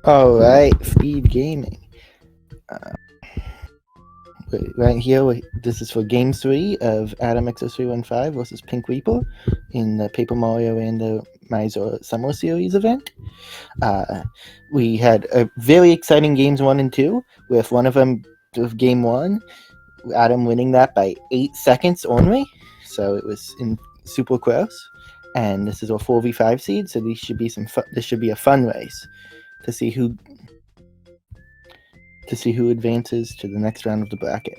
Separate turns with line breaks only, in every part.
Alright, Speed Gaming. Right here, this is for Game 3 of adamX0315 versus Pinkreaper in the Paper Mario Randomizer Summer Series event. We had a very exciting games 1 and 2, with one of them, with Game 1, Adam winning that by 8 seconds only, so it was super close. And this is a 4v5 seed, so this should be a fun race to see who advances to the next round of the bracket.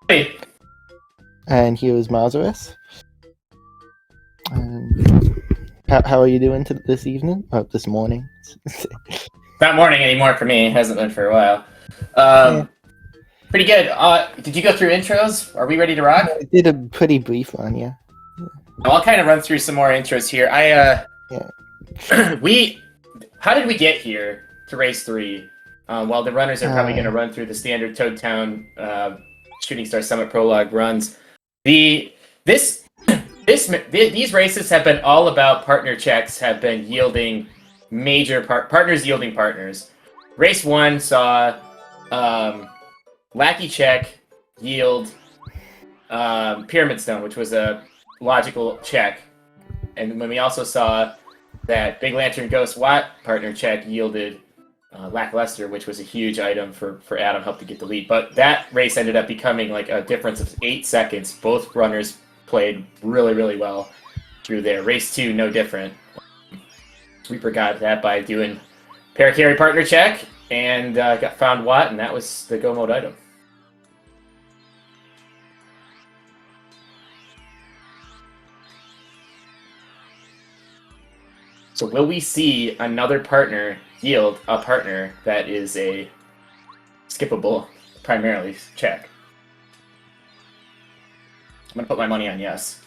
Hey.
And here is Mazarus. How are you doing this evening? Oh, this morning.
Not morning anymore for me. It hasn't been for a while.
Yeah.
Pretty good. Did you go through intros? Are we ready to rock?
I did a pretty brief one, yeah.
I'll kind of run through some more intros here. How did we get here to race 3? While the runners are probably going to run through the standard Toad Town Shooting Star Summit prologue runs. These races have been all about partner checks, have been yielding major partners yielding partners. Race 1 saw Lackey check yield Pyramid Stone, which was a logical check. And when we also saw that Big Lantern Ghost Watt partner check yielded Lackluster, which was a huge item for Adam, helped to get the lead. But that race ended up becoming like a difference of 8 seconds. Both runners played really, really well through there. Race 2, no different. Reaper got that by doing Paracarry partner check and found Watt, and that was the go mode item. So will we see another partner yield a partner that is a skippable, primarily, check? I'm going to put my money on yes.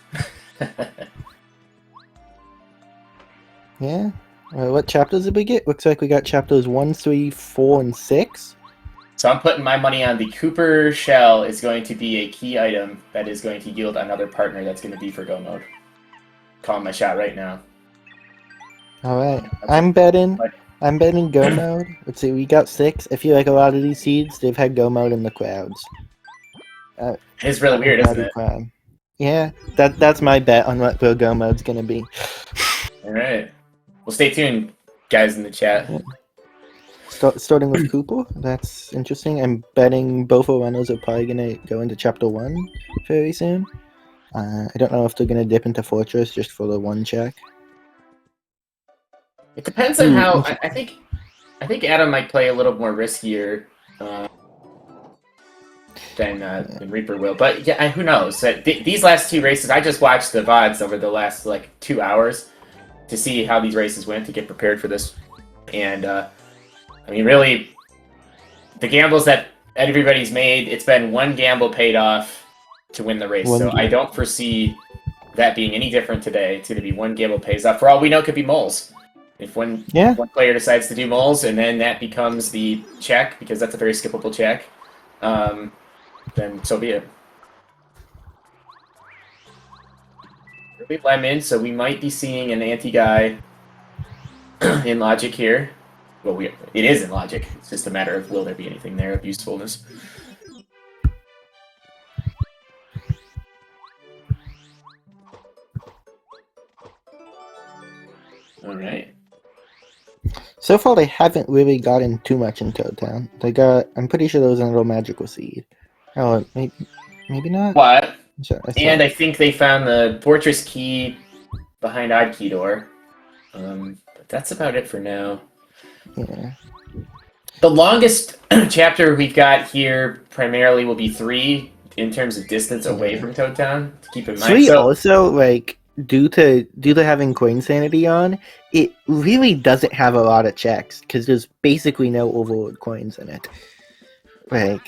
Yeah. What chapters did we get? Looks like we got chapters 1, 3, 4, and 6.
So I'm putting my money on the Cooper Shell is going to be a key item that is going to yield another partner that's going to be for go mode. Calling my shot right now.
Alright. I'm betting go mode. Let's see, we got 6. I feel like a lot of these seeds, they've had go mode in the crowds.
It's really weird, isn't it?
Crime. Yeah, that's my bet on what go mode's gonna be.
Alright. Well, stay tuned, guys in the chat.
Yeah. Starting with Cooper, that's interesting. I'm betting both of runners are probably gonna go into chapter 1 very soon. I don't know if they're gonna dip into Fortress just for the 1 check.
It depends on how. I think Adam might play a little more riskier than Reaper will. But yeah, who knows? These last 2 races, I just watched the VODs over the last 2 hours to see how these races went to get prepared for this. And I mean, really, the gambles that everybody's made, it's been 1 gamble paid off to win the race. So I don't foresee that being any different today. It's going to be 1 gamble pays off. For all we know, it could be moles. If one player decides to do moles and then that becomes the check, because that's a very skippable check, then so be it. Really lemon, so we might be seeing an anti-guy in Logic here. Well, it is in Logic. It's just a matter of will there be anything there of usefulness. All right.
So far, they haven't really gotten too much in Toad Town. I'm pretty sure there was another magical seed. Oh, maybe not?
What? And I think they found the Fortress key behind Odd Key Door. But that's about it for now.
Yeah.
The longest chapter we've got here primarily will be 3 in terms of distance away from Toad Town. To keep in mind.
3 also, due to having Coin Sanity on, it really doesn't have a lot of checks because there's basically no Overlord coins in it. I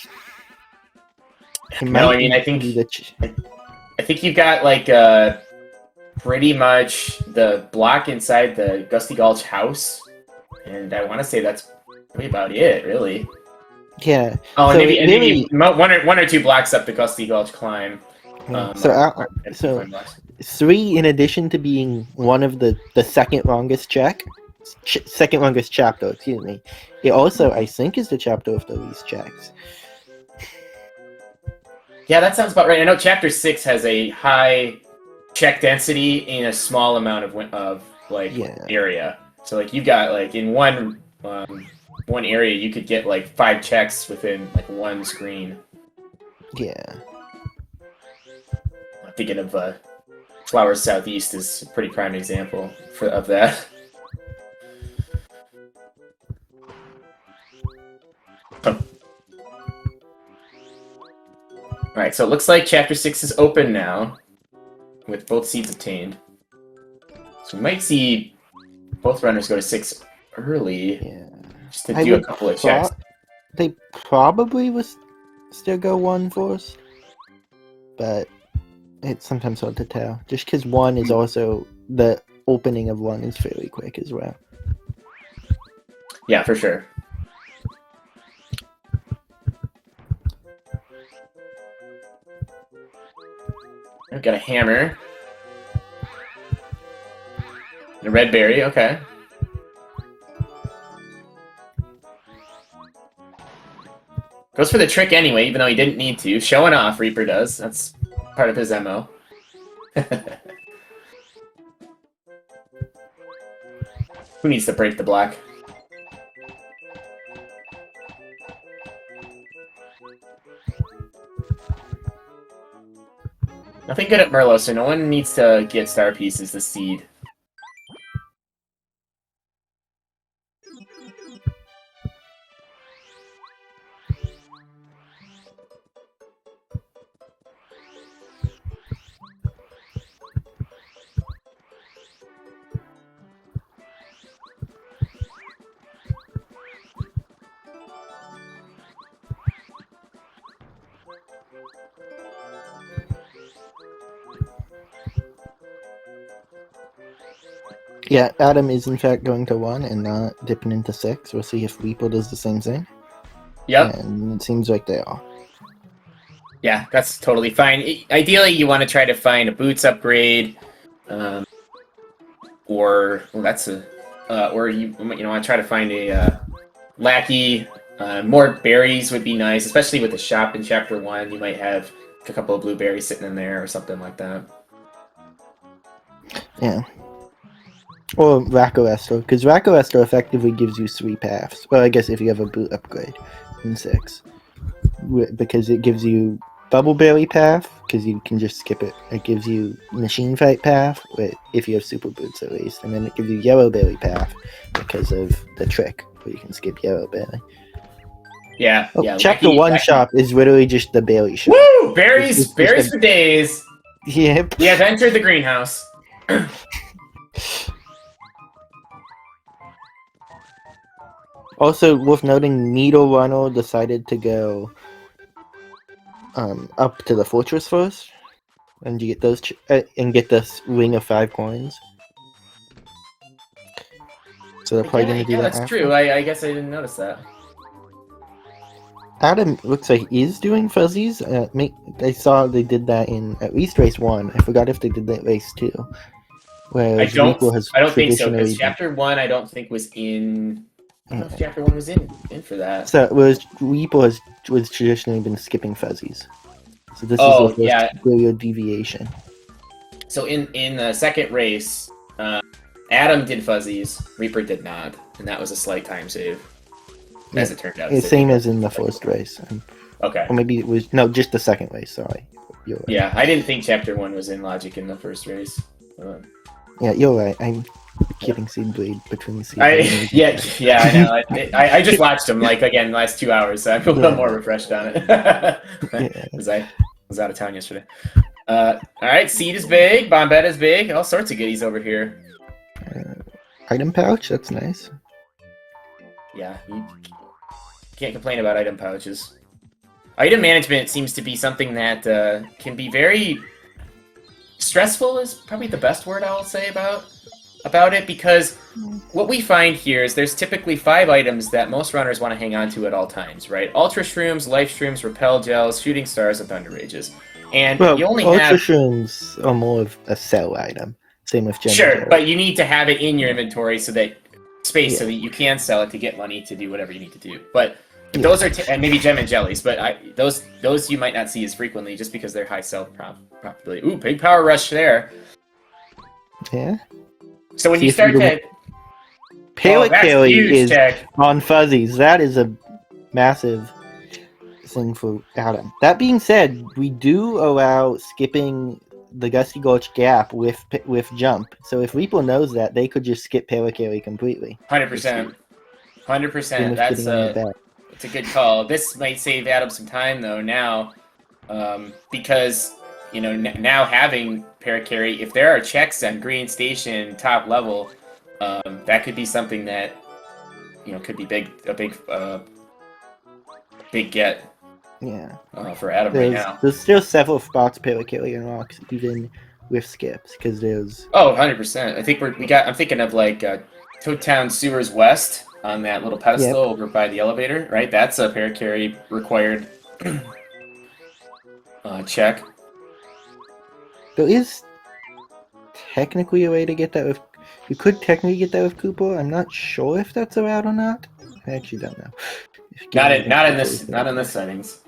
think you've got pretty much the block inside the Gusty Gulch house, and I want to say that's really about it, really.
Yeah.
Oh, so maybe 1 or 2 blocks up the Gusty Gulch climb.
Yeah.
At
So
25 blocks.
3, in addition to being one of the second longest second longest chapter, excuse me, it also, I think, is the chapter with the least checks.
Yeah, that sounds about right. I know Chapter 6 has a high check density in a small amount of area. So like you got like in one area you could get like 5 checks within like one screen.
Yeah.
I'm thinking of Flowers Southeast is a pretty prime example of that. Alright, so it looks like Chapter 6 is open now, with both seeds obtained. So we might see both runners go to 6 early, just to do a couple of checks.
They probably would still go 1 first, but it's sometimes hard to tell. Just because 1 is also, the opening of 1 is fairly quick as well.
Yeah, for sure. I've got a hammer. And a red berry, okay. Goes for the trick anyway, even though he didn't need to. Showing off, Reaper does. That's part of his MO. Who needs to break the black? Nothing good at Merlot, so no one needs to get star pieces to seed.
Yeah, Adam is in fact going to 1 and not dipping into 6. We'll see if Reaper does the same thing.
Yep.
And it seems like they are.
Yeah, that's totally fine. Ideally, you want to try to find a boots upgrade, or you want to try to find a lackey. More berries would be nice, especially with the shop in Chapter 1. You might have a couple of blueberries sitting in there or something like that.
Yeah. Or Rakoester, because Rakoester effectively gives you 3 paths. Well, I guess if you have a boot upgrade in 6. Because it gives you Bubbleberry path, because you can just skip it. It gives you Machine Fight path, if you have super boots at least. And then it gives you Yellowberry path, because of the trick, where you can skip Yellowberry.
Yeah,
Chapter 1 shop is literally just the berry shop.
Woo! Berries for days!
Yep.
We have entered the greenhouse.
Also, worth noting, Needle Runner decided to go up to the fortress first, and you get those and get this ring of 5 coins. So they're probably going to do that.
That's true. I guess I didn't notice that.
Adam looks like he's doing fuzzies. I saw they did that in at least race 1. I forgot if they did that race 2.
I don't think so, because Chapter 1 I don't think was in. I don't know if Chapter 1 was in for that.
So Reaper was traditionally been skipping fuzzies. So this is the first clear deviation.
So in the second race, Adam did fuzzies, Reaper did not, and that was a slight time save. As it turned out.
It's same as in the first race.
Okay.
Or maybe it was just the second race, sorry. You're right.
Yeah, I didn't think Chapter 1 was in logic in the first race.
Yeah, you're right. I'm keeping Seed Blade between Seed
Blade. I know. I just watched them, again, the last 2 hours, so I'm a little more refreshed on it. Because I was out of town yesterday. Alright, Seed is big, Bombetta is big, all sorts of goodies over here.
Item pouch, that's nice.
Yeah, you can't complain about item pouches. Item management seems to be something that can be very stressful, is probably the best word I'll say about it, because what we find here is there's typically 5 items that most runners want to hang on to at all times, right? Ultra Shrooms, Life Shrooms, Repel Gels, Shooting Stars, and Thunder Rages. And
Well,
you only
ultra
have
shrooms are more of a sell item. Same with gem and
sure,
jelly.
but you need to have it in your inventory so that
Yeah.
you can sell it to get money to do whatever you need to do. But
Yeah.
those are and maybe gem and jellies, but those you might not see as frequently just because they're high sell probability. Ooh, big power rush there.
Yeah.
So when
See
you
if
start
you
to
Pelicarry
huge
is
check.
on fuzzies. That is a massive thing for Adam. That being said, we do allow skipping the Gusty Gulch gap with jump. So if Reaper knows that, they could just skip Pelicarry completely.
100%. 100%. That's a good call. This might save Adam some time though now, because now having Paracarry, if there are checks on Green Station top level, that could be something that could be a big get.
Yeah.
For Adam right now.
There's still several spots Pelicarry unlocks even with skips because there's.
Oh, 100%. I think I'm thinking of like Toad Town Sewers West on that little pedestal over by the elevator, right? That's a Paracarry required check.
There is technically a way to get that with. You could technically get that with Cooper. I'm not sure if that's allowed or not. I actually don't know.
Not in this settings.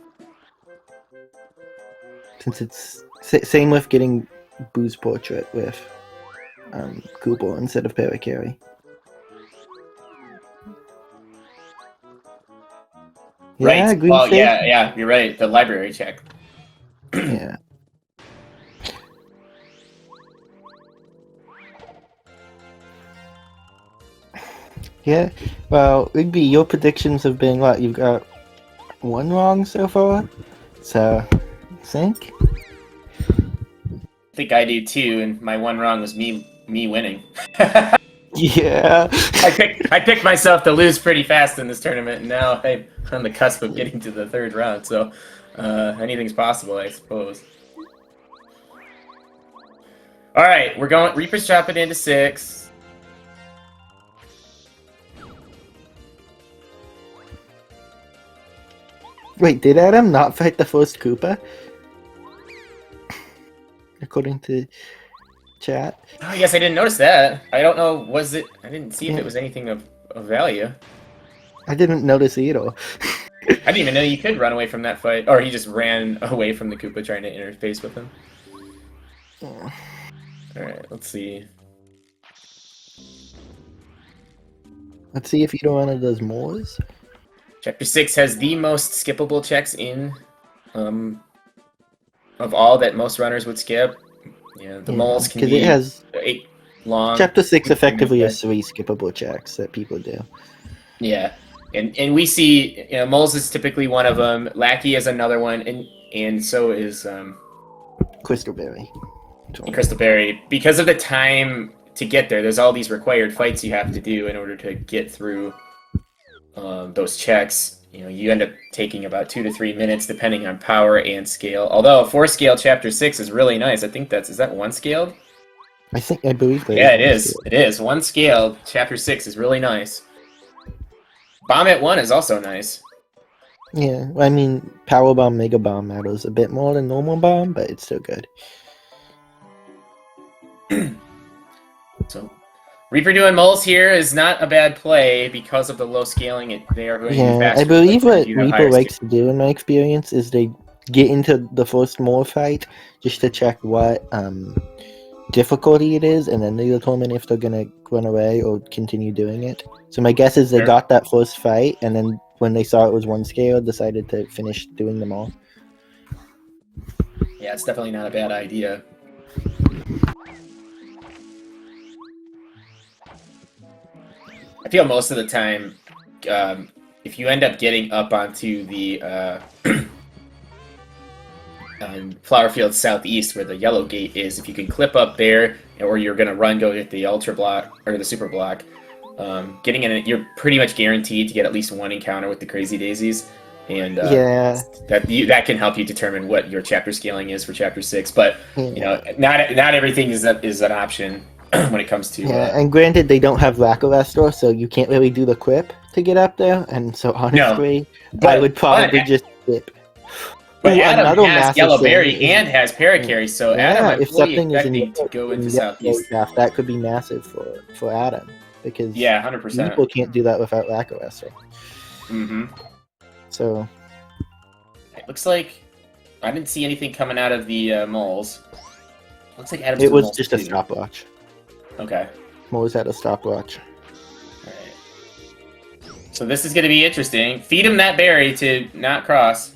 Since it's same with getting Boo's Portrait with Cooper instead of Paracarry.
Right.
Green
well,
Station?
yeah, you're right. The library check.
Yeah. Yeah. Well, Rigby, your predictions have been what? You've got one wrong so far. So, I think.
I think I do too, and my one wrong was me winning.
Yeah.
I picked myself to lose pretty fast in this tournament, and now I'm on the cusp of getting to the third round, so anything's possible, I suppose. Alright, we're going. Reaper's dropping into 6.
Wait, did Adam not fight the first Koopa? According to chat.
Oh, I guess I didn't notice that. I don't know, I didn't see if it was anything of value.
I didn't notice either.
I didn't even know you could run away from that fight. Or he just ran away from the Koopa trying to interface with him. Alright, let's see.
Let's see if either one of those Moors.
Chapter 6 has the most skippable checks in of all that most runners would skip. Yeah, the moles can be
it has
8 long.
Chapter 6 effectively has 3 skippable checks that people do.
Yeah. And we see moles is typically one of them. Lackey is another one, and so is
Crystalberry.
And Crystalberry. Because of the time to get there, there's all these required fights you have to do in order to get through those checks. You end up taking about 2 to 3 minutes depending on power and scale. Although 4 scale chapter 6 is really nice. I think is that 1 scaled?
I believe that.
Yeah, it is. It is. 1 scaled chapter 6 is really nice. Bomb at 1 is also nice.
Yeah, I mean, Power Bomb, Mega Bomb matters a bit more than normal bomb, but it's still good.
So, Reaper doing moles here is not a bad play because of the low scaling. They are going to be faster.
I believe what Reaper likes to do, in my experience, is they get into the first mole fight just to check what difficulty it is, and then they determine if they're gonna run away or continue doing it. So my guess is they got that first fight, and then when they saw it was 1 scale, decided to finish doing them all.
Yeah, it's definitely not a bad idea. I feel most of the time, if you end up getting up onto the Flowerfield Southeast, where the yellow gate is, if you can clip up there, or you're going to go get the Ultra Block, or the Super Block, getting in it, you're pretty much guaranteed to get at least 1 encounter with the Crazy Daisies. And that can help you determine what your chapter scaling is for Chapter 6. But, not everything is an option when it comes to...
and granted, they don't have Lackluster, so you can't really do the quip to get up there, and so honestly, I would probably just skip.
But Adam
another
has
massive
yellow
thing
berry
is,
and has paracarry, so Adam,
yeah,
I'm
if
fully
something is in
expecting to
yellow,
go
in
into
yellow
Southeast.
draft, that could be massive for Adam, because
Yeah, 100%.
people can't do that without Lacquerester.
Mm-hmm.
So
It looks like I didn't see anything coming out of the moles. Looks like Adam's
it
doing
was
moles
just
too.
a stopwatch.
Okay.
Moles had a stopwatch.
All right. So this is going to be interesting. Feed him that berry to not cross.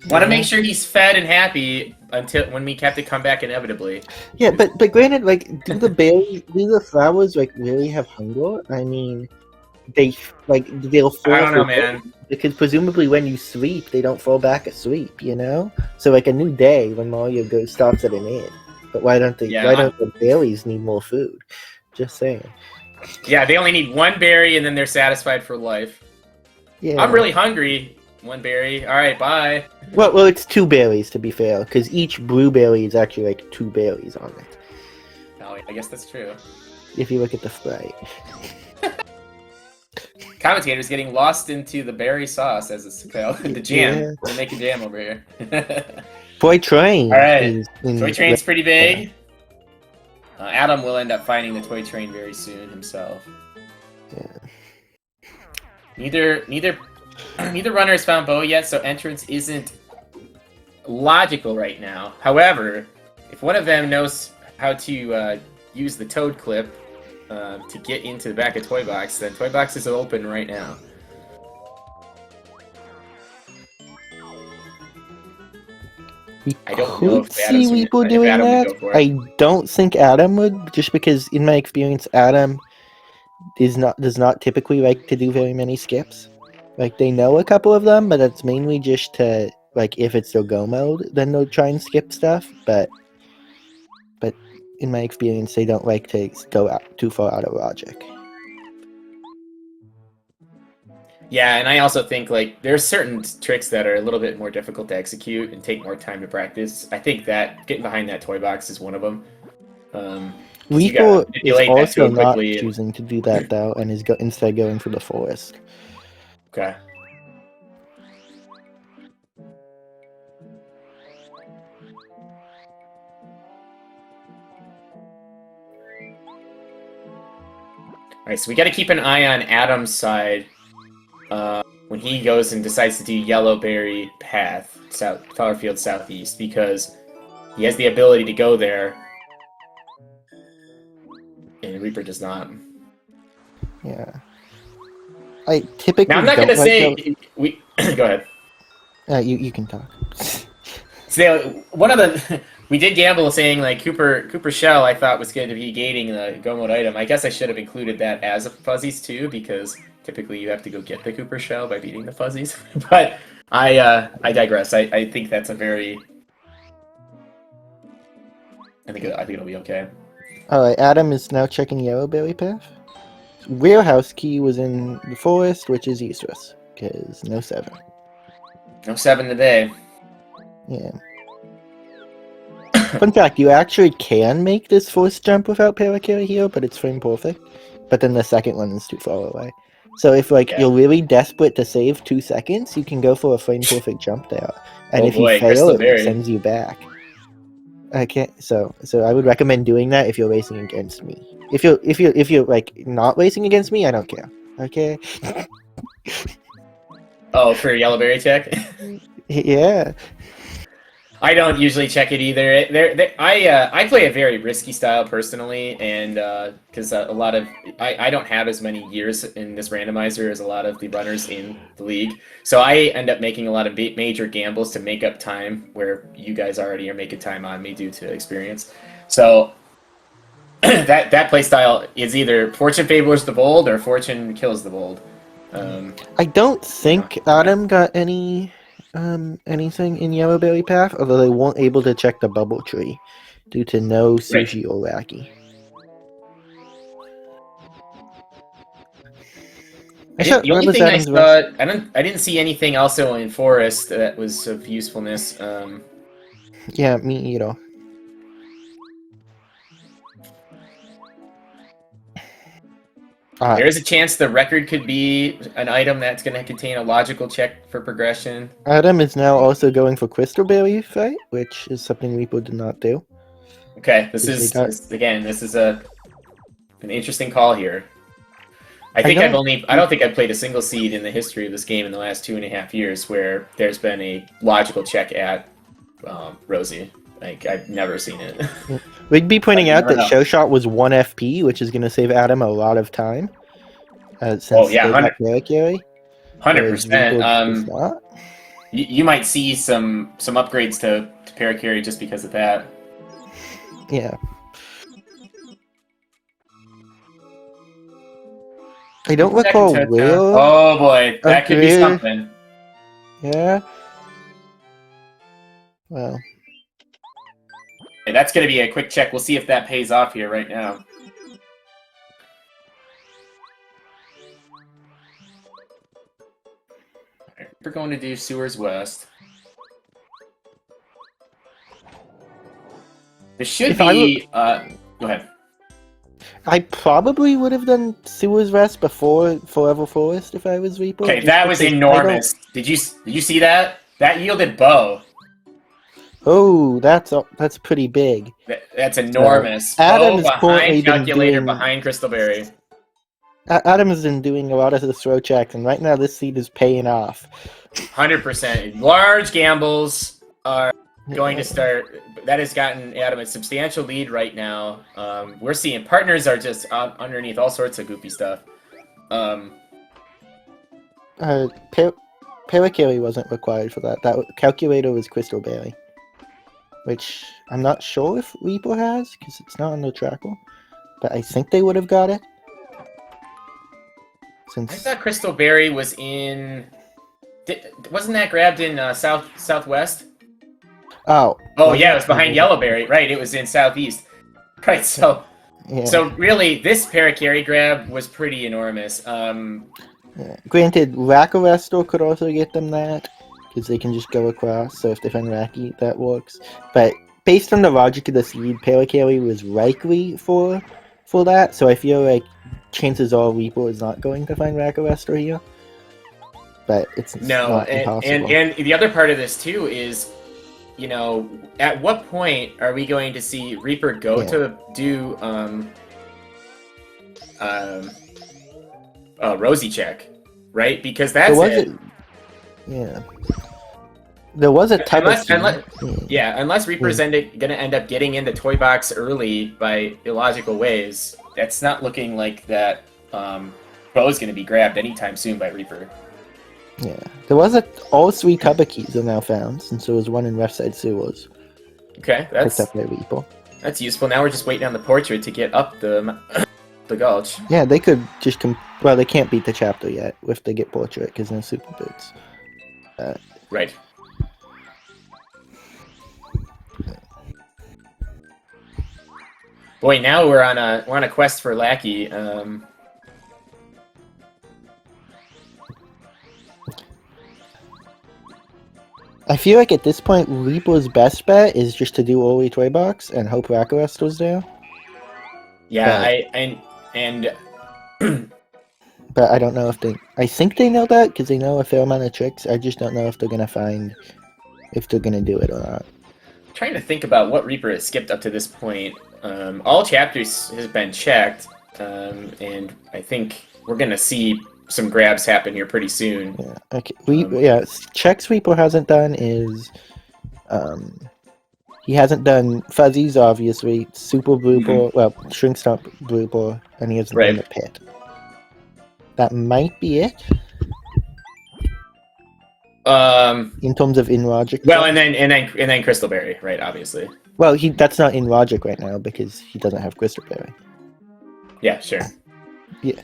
Want to make sure he's fed and happy until when we have to come back inevitably.
Yeah, but granted, like, do the flowers like really have hunger? I mean, they'll fall.
I don't know,
for
man.
food, because presumably when you sleep, they don't fall back asleep. You know, so like a new day when Mario stops at an inn. But why don't the berries need more food? Just saying.
Yeah, they only need one berry and then they're satisfied for life.
Yeah.
I'm really hungry. One berry. All right, bye.
Well, it's 2 berries to be fair, because each blueberry is actually like 2 berries on it.
Oh, I guess that's true.
If you look at the sprite.
Commentator's getting lost into the berry sauce as it's called. The jam.
Yeah.
We're making jam over here.
Toy Train.
All right. Toy Train's pretty big. Adam will end up finding the Toy Train very soon himself.
Yeah.
Neither runner has found Bo yet, so entrance isn't logical right now. However, if one of them knows how to use the toad clip to get into the back of Toy Box, then Toy Box is open right now. I don't know if
see people doing that. I don't think Adam would, just because in my experience, Adam does not typically like to do very many skips. Like, they know a couple of them, but it's mainly just to, like, if it's their go mode, then they'll try and skip stuff. But in my experience, they don't like to go too far out of logic.
Yeah, and I also think, like, there's certain tricks that are a little bit more difficult to execute and take more time to practice. I think that getting behind that toy box is one of them.
Rico is also not choosing to do that, though, and is instead going for the forest.
Okay. Alright, so we gotta keep an eye on Adam's side when he goes and decides to do Yellowberry Path, Flowerfield Southeast, because he has the ability to go there, and Reaper does not.
Yeah. I typically
now, I'm not gonna say... we Go ahead.
You can talk.
So, one of the... We did gamble saying, like, Cooper Shell, I thought was going to be gating the Go Mode item. I guess I should have included that as a Fuzzies, too, because typically you have to go get the Cooper Shell by beating the Fuzzies. But I digress. I think that's a very... I think it'll be okay.
Alright, Adam is now checking Yellowberry Path. Warehouse key was in the forest, which is useless, because no 7.
No 7 today.
Yeah. Fun fact, you actually can make this forced jump without paracarry here, but it's frame perfect. But then the second one is too far away. So if you're really desperate to save 2 seconds, you can go for a frame perfect jump there. And if you fail, it sends you back. Okay, so I would recommend doing that if you're racing against me. If you're like not racing against me, I don't care. Okay.
Oh, for Yellowberry check?
Yeah.
I don't usually check it either. I play a very risky style personally, and because a lot of I don't have as many years in this randomizer as a lot of the runners in the league, so I end up making a lot of major gambles to make up time where you guys already are making time on me due to experience. So that play style is either fortune favors the bold or fortune kills the bold.
I don't think Adam got anything in Yellowberry Path, although they weren't able to check the bubble tree due to no sushi or wacky.
The only thing I saw, I didn't see anything also in forest that was of usefulness.
Yeah, me either.
There is a chance the record could be an item that's going to contain a logical check for progression.
Adam is now also going for Crystal Berry fight, which is something Reaper did not do.
Okay, this is an interesting call here. I don't think I've played a single seed in the history of this game in the last 2.5 years where there's been a logical check at Rosie. Like, I've nenever seen it.
We'd be pointing out that Show Shot was 1 FP, which is going to save Adam a lot of time. Since
100%. You might see some upgrades to Paracarry just because of that.
Yeah. I don't recall where.
Oh boy, that could be something.
Yeah. Well.
Okay, that's going to be a quick check. We'll see if that pays off here right now. Right, we're going to do Sewers West. There should be... go ahead.
I probably would have done Sewers West before Forever Forest if I was Reaper.
Okay, that was enormous. Did you see that? That yielded bow.
Oh, that's pretty big.
That's enormous.
Adam is
behind Calculator, behind Crystalberry.
Adam has been doing a lot of the throw checks, and right now this seed is paying off.
100%. Large gambles are going to start. That has gotten Adam a substantial lead right now. We're seeing partners are just underneath all sorts of goofy stuff.
Paracarry wasn't required for that. That Calculator was Crystalberry, which I'm not sure if Reaper has because it's not on the tracker, but I think they would have got it.
I thought Crystalberry was in. Wasn't that grabbed in southwest?
Oh
yeah, it was behind Yellowberry. Right, it was in southeast. Right, so really, this Paracarry grab was pretty enormous.
Granted, Rackarestor could also get them that, because they can just go across, so if they find Racky, that works. But based on the logic of the seed, Paracarry was likely for that, so I feel like chances are Reaper is not going to find Rackarestor here. But it's not impossible.
And the other part of this, too, is, you know, at what point are we going to see Reaper go to do Rosie check, right? Because that's there was a unless Reaper's going to end up getting into Toy Box early by illogical ways. That's not looking like that Bo is going to be grabbed anytime soon by Reaper.
Yeah, there was all 3 cover keys are now found, since there was one in left side sewers.
Okay, that's
picked up by Reaper.
That's useful. Now we're just waiting on the portrait to get up the gulch.
Yeah, they could just well, they can't beat the chapter yet if they get portrait because no super boots.
Right. Boy, now we're on a quest for Lackey.
I feel like at this point, Reaper's best bet is just to do early Toy Box and hope Rackarestor's there.
Yeah,
but I don't know if they... I think they know that, because they know a fair amount of tricks. I just don't know if they're going to find... if they're going to do it or not.
I'm trying to think about what Reaper has skipped up to this point. All chapters has been checked, and I think we're going to see some grabs happen here pretty soon.
Yeah, okay. Checks Reaper hasn't done is... he hasn't done Fuzzies, obviously, Super Blooper, well, Shrink Stomp Blooper, and he hasn't done the Pit. That might be it. In terms of in logic.
Well, and then Crystalberry, right? Obviously.
Well, that's not in logic right now because he doesn't have Crystalberry.
Yeah, sure.
Yeah.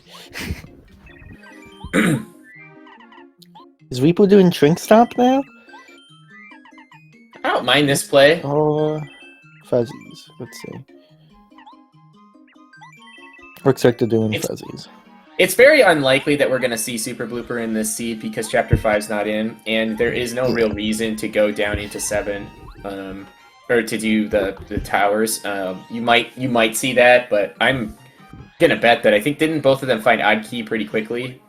Is Reaper doing Shrink Stomp now?
I don't mind this play.
Or Fuzzies. Let's see. Looks like they're doing Fuzzies.
It's very unlikely that we're going to see Super Blooper in this seed because Chapter 5's not in, and there is no real reason to go down into 7, or to do the towers. You might see that, but I'm gonna bet that I think didn't both of them find odd key pretty quickly?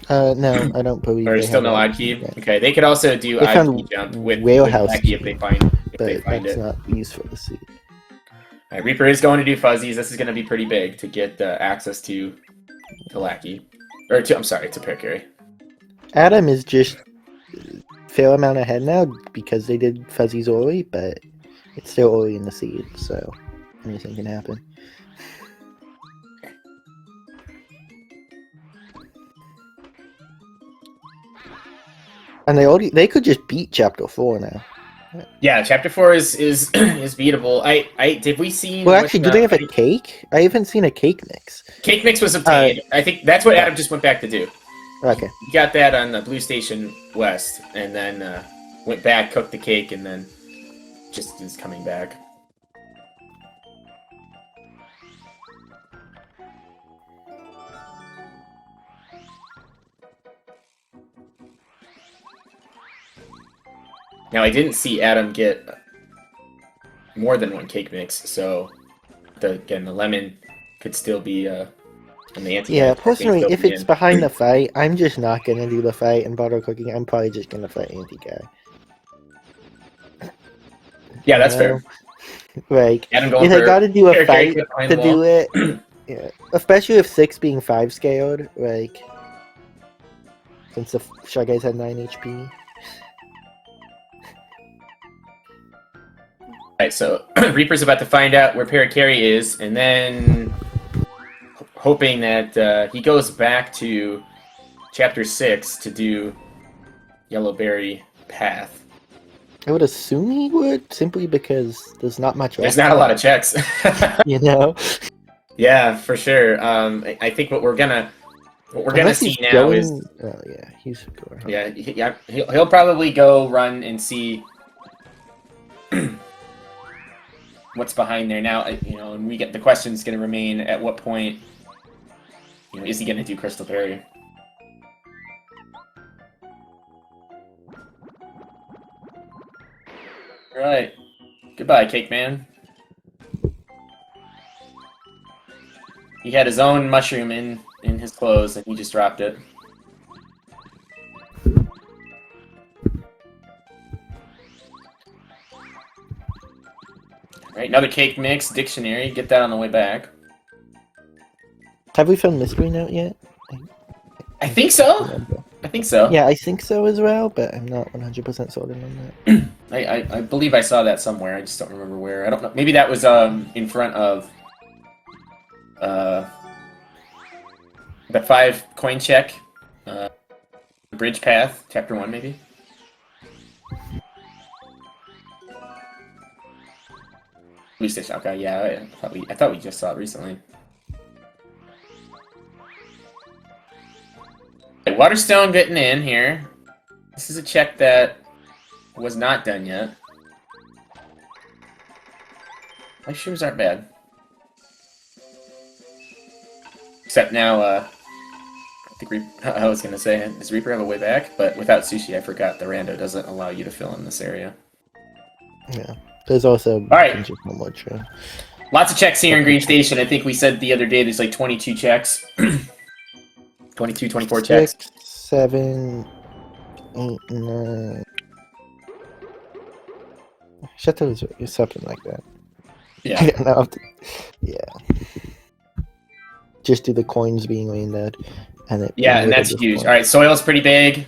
No, I don't believe
Or
they
still
have
no odd key? Okay, they could also do
They
odd
found
key jump with
whalehouse
Lackey if they find
but
find
that's
it.
not useful to see.
Alright, Reaper is going to do fuzzies. This is going to be pretty big to get access to Lackey. Or to, I'm sorry, to Parakarry.
Adam is just fair amount ahead now because they did fuzzies early, but it's still early in the seed, so anything can happen. And they could just beat Chapter 4 now.
Yeah, Chapter 4 is is beatable. Did we see?
Well, actually, do they have a cake? I haven't seen a cake mix.
Cake mix was obtained. I think that's what Adam just went back to do.
Okay.
He got that on the Blue Station West, and then went back, cooked the cake, and then just is coming back. Now, I didn't see Adam get more than one cake mix, so again, the lemon could still be on the anti.
Yeah, personally, if it's behind the fight, I'm just not gonna do the fight and bottle cooking. I'm probably just gonna fight anti-guy.
Yeah, that's fair.
Like, if I gotta do a fight to do it, yeah, especially if 6 being 5 scaled, like, since the Shy Guys had 9 HP.
Alright, so Reaper's about to find out where Parakarry is, and then hoping that he goes back to Chapter 6 to do Yellowberry Path.
I would assume he would, simply because there's not much.
There's not a lot of checks.
You know?
Yeah, for sure. I think what we're gonna see now is.
Oh yeah, he's going.
Yeah, he'll probably go run and see what's behind there now. And we get the question's going to remain: at what point, is he going to do Crystal Parry? All right, goodbye, Cake Man. He had his own mushroom in his clothes, and he just dropped it. All right, another cake mix dictionary. Get that on the way back.
Have we found Mystery Note yet?
I think so. I think so.
Yeah, I think so as well, but I'm not 100% certain on that.
I believe I saw that somewhere. I just don't remember where. I don't know. Maybe that was in front of the 5 coin check, bridge path, chapter 1, maybe. Blue Station. Okay, yeah. I thought we just saw it recently. Okay, Waterstone getting in here. This is a check that was not done yet. Mushrooms aren't bad. Except now, I think I was going to say, does Reaper have a way back? But without sushi, I forgot the Rando doesn't allow you to fill in this area.
Yeah. There's also
lots of checks here in Green Station. I think we said the other day there's like 22 checks. 22, 24 checks.
6, 7, 8, 9. Shut those, something like that.
Yeah.
Yeah. Just do the coins being landed. And
that's huge. Alright, soil's pretty big.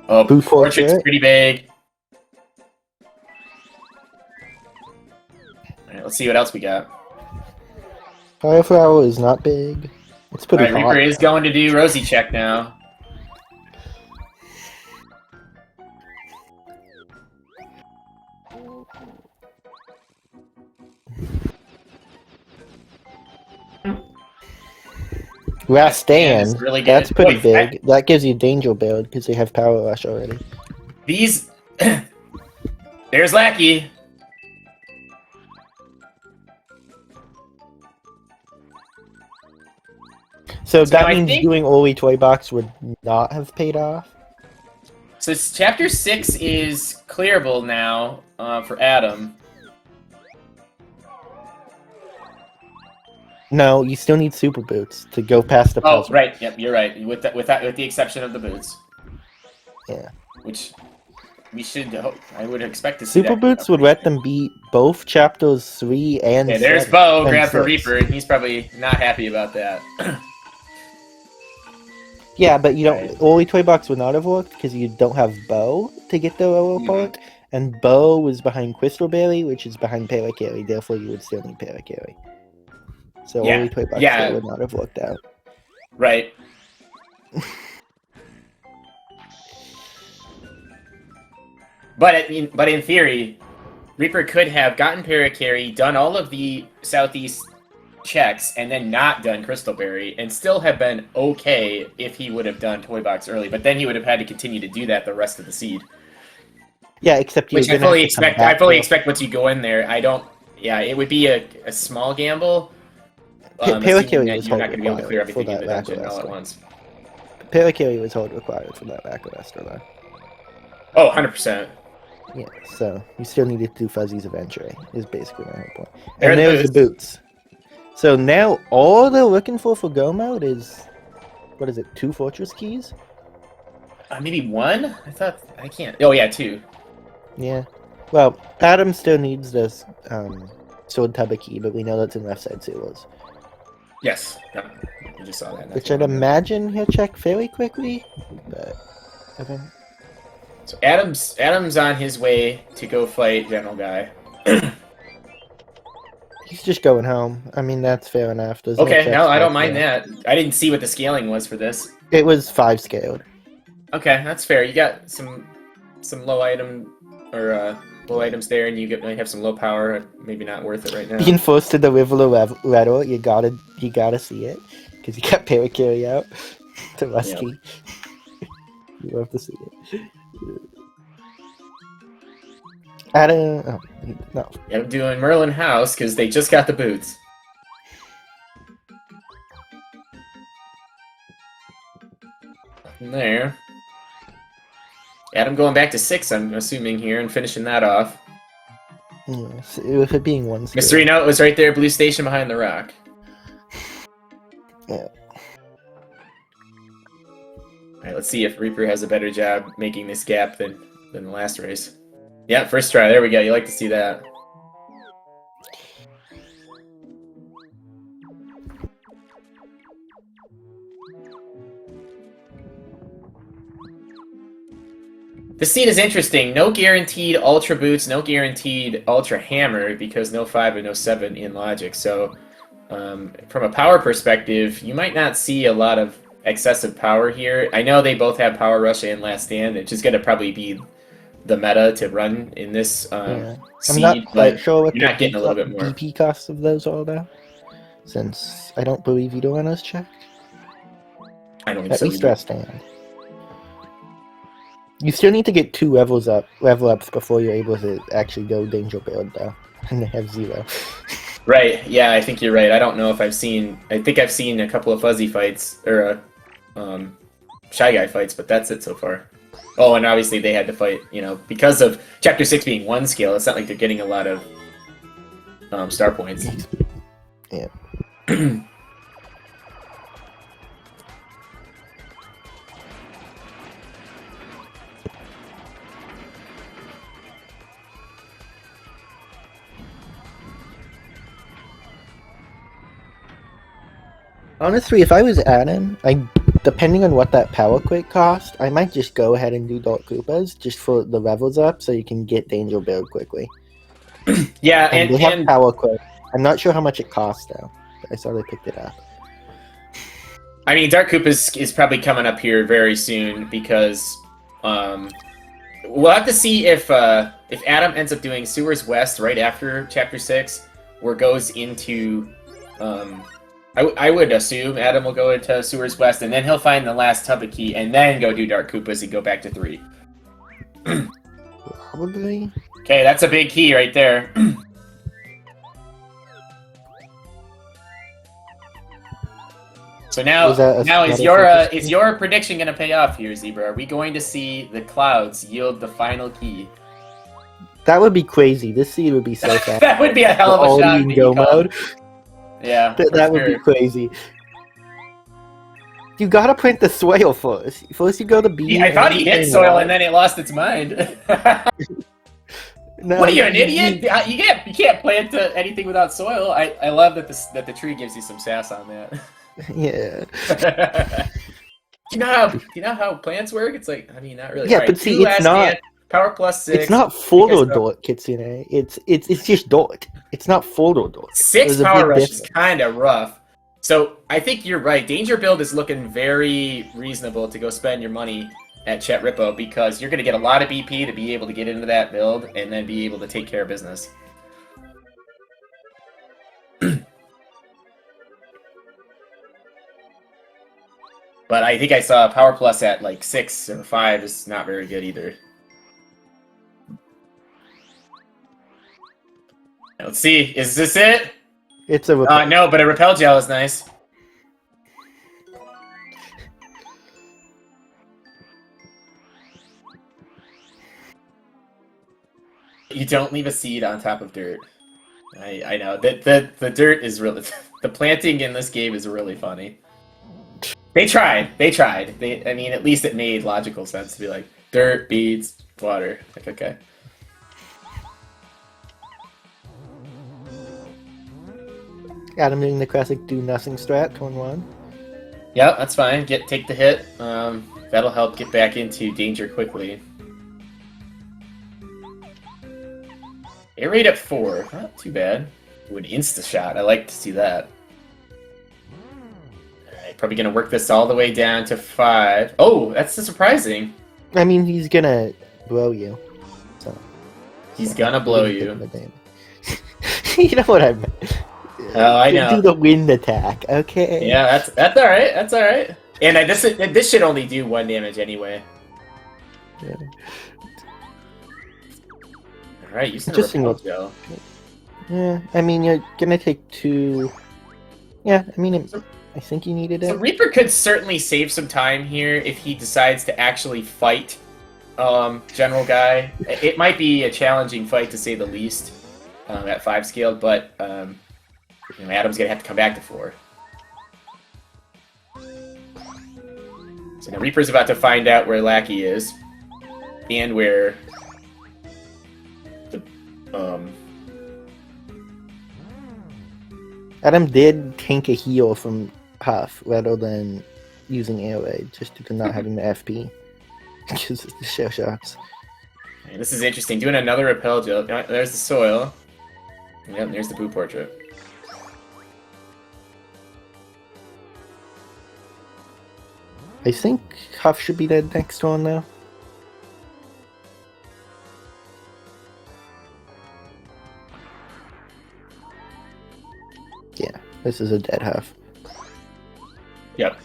Oh,
Boot
portrait's pretty big. Alright, let's see what else we got.
Fireflower is not big. It's pretty hot.
Reaper is going to do Rosie check now.
Last Stand,
really good.
That's pretty big. That gives you Danger build because they have Power Rush already.
These... There's Lackey.
So that means doing Ori Toy Box would not have paid off?
So Chapter 6 is clearable now for Adam.
No, you still need super boots to go past the
Oh,
puzzle.
right. Yep, you're right. With the exception of the boots.
Yeah.
Which we should. I would expect to see
Super
that.
boots would let them beat both chapters 3 and
Okay, there's
7
Bo,
and
Grandpa
6.
Reaper, and he's probably not happy about that.
Yeah, but you don't.
Right.
Only toy box would not have worked because you don't have Bo to get the lower part, and Bo was behind Crystalberry, which is behind Paracarry. Therefore, you would still need Paracarry. So
Yeah.
only toy box
Yeah.
would not have worked out.
Right. But in theory, Reaper could have gotten Paracarry, done all of the Southeast checks, and then not done Crystalberry, and still have been okay if he would have done Toy Box early. But then he would have had to continue to do that the rest of the seed.
Yeah, except you.
Which I fully expect. I fully expect once you go in there. I don't. Yeah, it would be a small gamble.
Paracarry was
you're not going to be able to clear everything in the
that
dungeon all at once.
Paracarry was hard required for that Lackluster though.
Oh, 100%.
Yeah, so you still needed to do Fuzzies eventually, is basically my whole point.
There are
And there's the boots. So now all they're looking for Go Mode is, what is it, 2 Fortress Keys?
Maybe 1? I can't. Oh, yeah, 2.
Yeah. Well, Adam still needs this Sword Tubber key, but we know that's in left side sewers.
Yes. Yeah, I just saw that.
Which I'd imagine he'll check fairly quickly, but I think...
So Adam's on his way to go fight General Guy.
He's just going home. I mean, that's fair enough. There's
Okay,
no
I don't mind that. I didn't see what the scaling was for this.
It was 5 scaled.
Okay, that's fair. You got some low item or low items there, and you might have some low power. Maybe not worth it right now.
Being forced to deliver the letter, you gotta see it because you got Paracarry out to rescue. Yep. You have to see it. Adam, oh, no.
I'm doing Merlin House because they just got the boots. There. Adam going back to 6, I'm assuming here, and finishing that off.
Yes, with it being 1 scale.
Mysterino was right there, blue station behind the rock.
Yeah.
Alright, let's see if Reaper has a better job making this gap than the last race. Yeah, first try. There we go. You like to see that. This seed is interesting. No guaranteed Ultra Boots, no guaranteed Ultra Hammer, because no 5 and no 7 in Logic. So, from a power perspective, you might not see a lot of excessive power here. I know they both have Power Rush and Last Stand. It's just going to probably be the meta to run in this seed.
I'm not quite sure what
you're not getting a little bit more.
DP costs of those are though, since I don't believe either one has checked.
I don't think
At
so.
least Last Stand. You still need to get 2 level ups before you're able to actually go Danger Build though, and they have 0.
Right, yeah, I think you're right. I don't know if I think I've seen a couple of Fuzzy fights, or Shy Guy fights, but that's it so far. Oh, and obviously they had to fight, because of Chapter 6 being 1 scale, it's not like they're getting a lot of star points.
Yeah. Honestly, if I was Adam, depending on what that power quick cost, I might just go ahead and do Dark Koopas just for the levels up so you can get Danger Build quickly.
Yeah,
and they have power quick. I'm not sure how much it costs though, but I saw they picked it up.
I mean, Dark Koopas is probably coming up here very soon because we'll have to see if Adam ends up doing Sewers West right after Chapter 6, or goes into I would assume Adam will go into Sewers West, and then he'll find the last Tubba key, and then go do Dark Koopas and go back to 3.
Probably.
Okay, that's a big key right there. So now is your prediction going to pay off here, Zebra? Are we going to see the clouds yield the final key?
That would be crazy. This seed would be so fast.
That would be a hell of a shot.
Go mode.
Yeah,
That would be crazy. You gotta plant the soil first. First you go to bean.
I thought he hit soil and then it lost its mind.
No,
what are you, an idiot? You can't plant anything without soil. I love that the tree gives you some sass on that.
Yeah.
Do you know how plants work? It's like, I mean, not really.
Yeah, but see, it's not
power plus 6.
It's not photo dot, Kitsune. It's just dot. It's not photo dot.
6 power rush is kind of rough. So I think you're right. Danger build is looking very reasonable to go spend your money at Chet Rippo because you're going to get a lot of BP to be able to get into that build and then be able to take care of business. But I think I saw Power Plus at like 6 or 5 is not very good either. Let's see. Is this it?
It's a repel.
No, but a repel gel is nice. You don't leave a seed on top of dirt. I know the dirt is really the planting in this game is really funny. They tried. I mean, at least it made logical sense to be like dirt, beads, water. Like, okay.
Adam doing the classic do nothing strat, turn 1.
Yep, that's fine. Take the hit. That'll help get back into danger quickly. Air raid at 4. Not too bad. Ooh, an insta shot. I like to see that. Alright, probably gonna work this all the way down to 5. Oh, that's surprising.
I mean, he's gonna blow you. So
he's gonna blow you.
You know what I meant.
Oh, I know.
Do the wind attack, okay?
Yeah, that's all right. That's all right. And this should only do 1 damage anyway.
Yeah.
All right, you said repel gel.
Yeah, I mean you're gonna take 2. Yeah, I mean I think you needed it.
So Reaper could certainly save some time here if he decides to actually fight General Guy. It might be a challenging fight to say the least at 5 scale, but you know, Adam's gonna have to come back to 4. So now Reaper's about to find out where Lackey is and where the
Adam did tank a heal from Huff rather than using air raid just due to not having the FP. Because of the shell shots.
Okay, this is interesting. Doing another repel gel. There's the soil. Yep, there's the Boo portrait.
I think Huff should be the next one now. Yeah, this is a dead Huff.
Yep.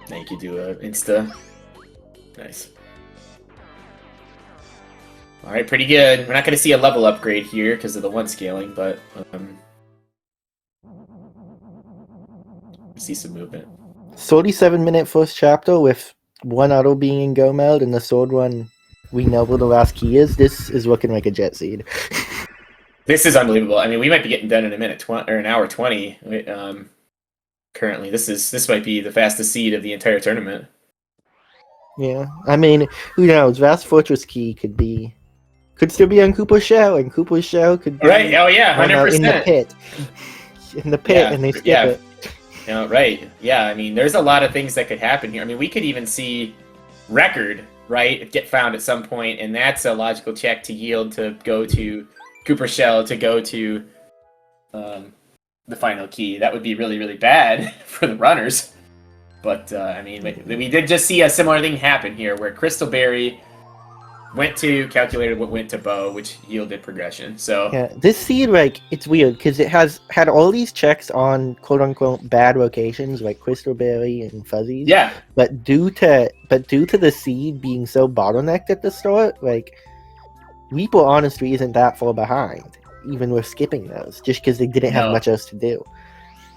Now you can do an insta. Nice. Alright, pretty good. We're not going to see a level upgrade here because of the 1 scaling, but see some movement.
37-minute first chapter with 1 auto being in go mode and the sword one we know where the last key is. This is looking like a jet seed.
This is unbelievable. I mean, we might be getting done in an hour 20. Currently, this might be the fastest seed of the entire tournament.
Yeah, I mean, who knows? Vast Fortress key could still be on Cooper's Shell, and Cooper's Shell could be
right. Oh yeah, 100%.
In the pit. Yeah, and they skip it.
Yeah, right. Yeah, I mean, there's a lot of things that could happen here. I mean, we could even see record, right, get found at some point, and that's a logical check to yield to go to Cooper's Shell to go to the final key. That would be really, really bad for the runners. But, I mean, we did just see a similar thing happen here where Crystal Berry went to Calculated, went to Bow, which yielded progression. So
yeah, this seed, like, it's weird because it has had all these checks on quote-unquote bad locations like Crystal Berry and Fuzzies.
Yeah.
But due to the seed being so bottlenecked at the start, like, Reaper honestly isn't that far behind, even with skipping those, just because they didn't have much else to do.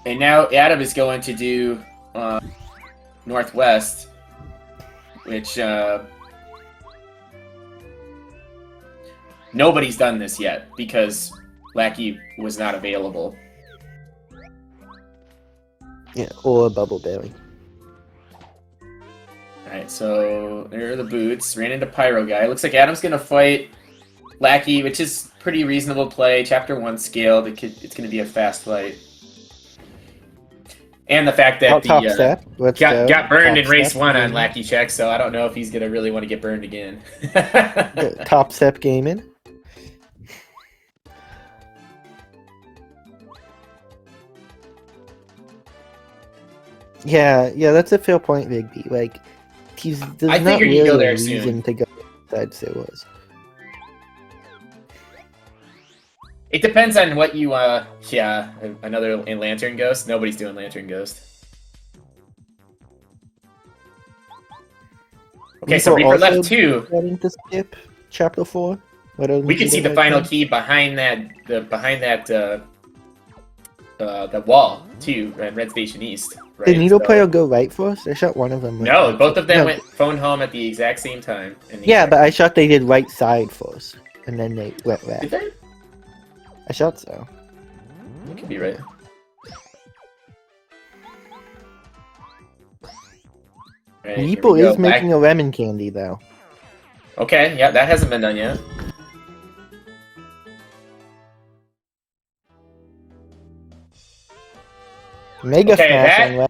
And now Adam is going to do Northwest, which nobody's done this yet because Lackey was not available.
Yeah, or Bubbleberry.
Alright, so there are the boots. Ran into Pyro Guy. Looks like Adam's gonna fight Lackey, which is pretty reasonable play. Chapter 1 scaled. It's gonna be a fast fight. And the fact that
top step.
got burned
top
in race
step.
1 on Lackey check, so I don't know if he's gonna really want to get burned again.
Top step gaming. Yeah, that's a fair point, Rigby. Like, there's
I
not
figured he'd go
really
there
a reason
soon.
to go inside sewers.
It depends on what you, yeah, another in Lantern Ghost. Nobody's doing Lantern Ghost. Okay, so Reaper left 2.
Wanting to skip chapter 4.
We can see the final key behind that, the wall, too, at Red Station East. Right?
Did Needle Player go right first? I shot one of them.
No, both of them went phone home at the exact same time.
Yeah, but I shot they did right side first, and then they went left.
Did they?
I shot so.
You could be right. Right,
Reaper is making a lemon candy, though.
Okay, yeah, that hasn't been done yet.
Mega Smash.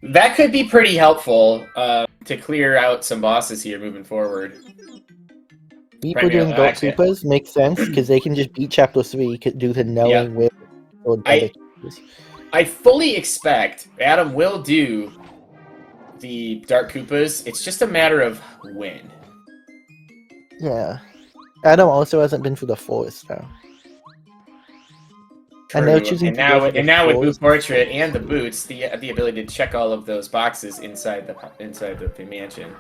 That could be pretty helpful to clear out some bosses here moving forward.
Reaper doing Dark Koopas makes sense because they can just beat Chapter 3 due to knowing where or
I fully expect Adam will do the Dark Koopas. It's just a matter of when.
Yeah. Adam also hasn't been through the forest, though.
True.
And they're choosing
and now with Boot Portrait and the boots, the ability to check all of those boxes inside the mansion.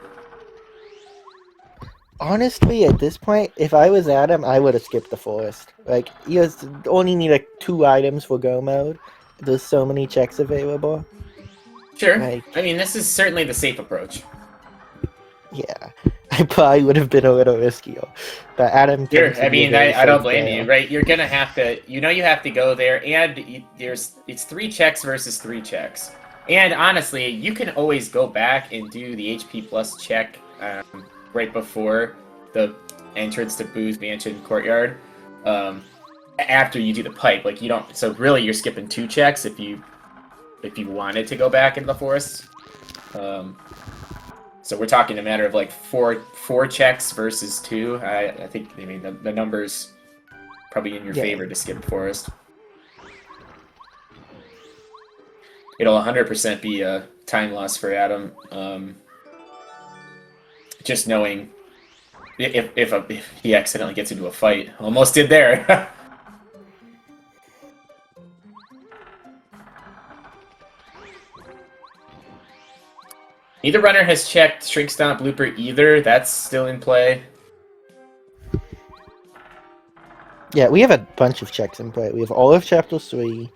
Honestly, at this point, if I was Adam, I would have skipped the forest. Like, you only need like 2 items for go mode. There's so many checks available.
Sure.
Like,
I mean, this is certainly the safe approach.
Yeah. I probably would have been a little riskier. But Adam...
Sure, I mean, I don't blame you, right? You're gonna have to... You know you have to go there, and it's 3 checks versus 3 checks. And honestly, you can always go back and do the HP plus check right before the entrance to Boo's Mansion Courtyard. After you do the pipe, like you don't. So really, you're skipping 2 checks if you wanted to go back into the forest. So we're talking a matter of like four checks versus 2. I think the numbers probably in your favor to skip forest. It'll 100% be a time loss for Adam. Just knowing if he accidentally gets into a fight, almost did there. Neither runner has checked Shrink Stomp Blooper either. That's still in play.
Yeah, we have a bunch of checks in play. We have all of Chapter 3.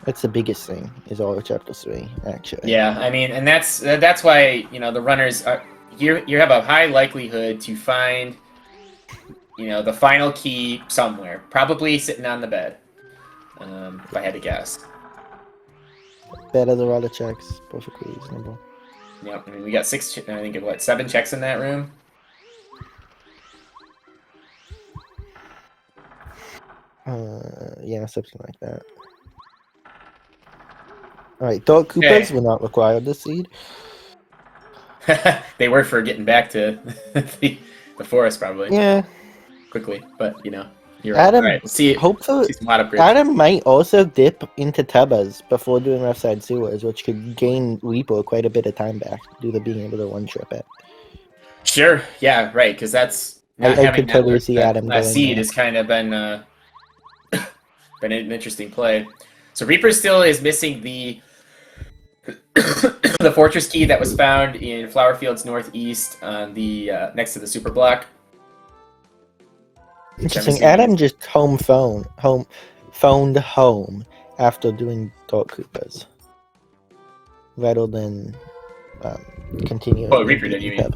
That's the biggest thing, is all of Chapter 3, actually.
Yeah, I mean, and that's why, the runners are... You have a high likelihood to find, the final key somewhere. Probably sitting on the bed, if I had to guess.
Bed has a lot of checks. Perfectly reasonable.
Yep, I mean, we got 7 checks in that room?
Yeah, something like that. Alright, Dark Koopas were not required this seed.
They were for getting back to the forest, probably.
Yeah.
Quickly, but, you're
Adam,
right. See some
Adam might also dip into Tubas before doing left side sewers, which could gain Reaper quite a bit of time back due to being able to one-trip it.
Sure, yeah, right, because that's...
I could totally see Adam
that
going
seed
there.
has kind of been an interesting play. So Reaper still is missing the the fortress key that was found in Flowerfields Northeast on the next to the super block.
Interesting. Adam just phoned home after doing Dark Koopas, rather than continuing.
Oh, Reaper did, you mean?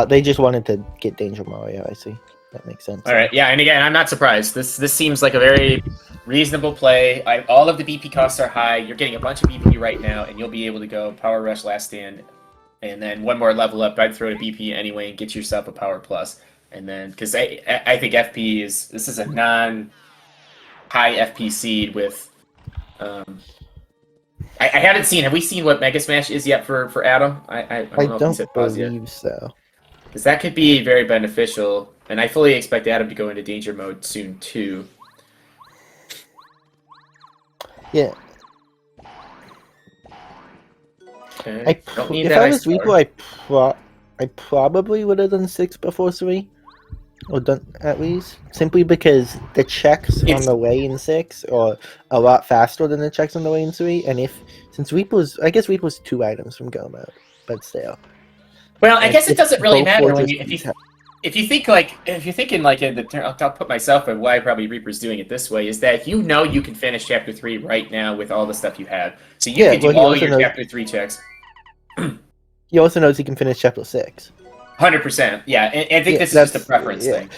They just wanted to get Danger Mario. I see. That makes sense.
All right, yeah, and again, I'm not surprised. This seems like a very reasonable play. All of the BP costs are high. You're getting a bunch of BP right now, and you'll be able to go Power Rush, Last Stand, and then one more level up. I'd throw a BP anyway and get yourself a Power Plus. And then, because I think FP this is a non-high FP seed with. I haven't seen. Have we seen what Mega Smash is yet for Adam? I don't know if he's at pause yet.
Believe so.
Because that could be very beneficial, and I fully expect Adam to go into danger mode soon too.
Yeah.
Okay.
If I was Reaper, I probably would have done 6 before 3. Or done at least. Simply because the checks on the way in 6 are a lot faster than the checks on the way in 3. And since Reaper's, I guess Reaper's 2 items from go mode, but still.
Well, I guess it doesn't really matter when if you think like if you're thinking like in the I'll put myself in why probably Reaper's doing it this way is that you can finish chapter 3 right now with all the stuff you have, so you can do all your chapter 3 checks.
He also knows he can finish chapter 6.
100%, yeah, and I think this is just a preference thing.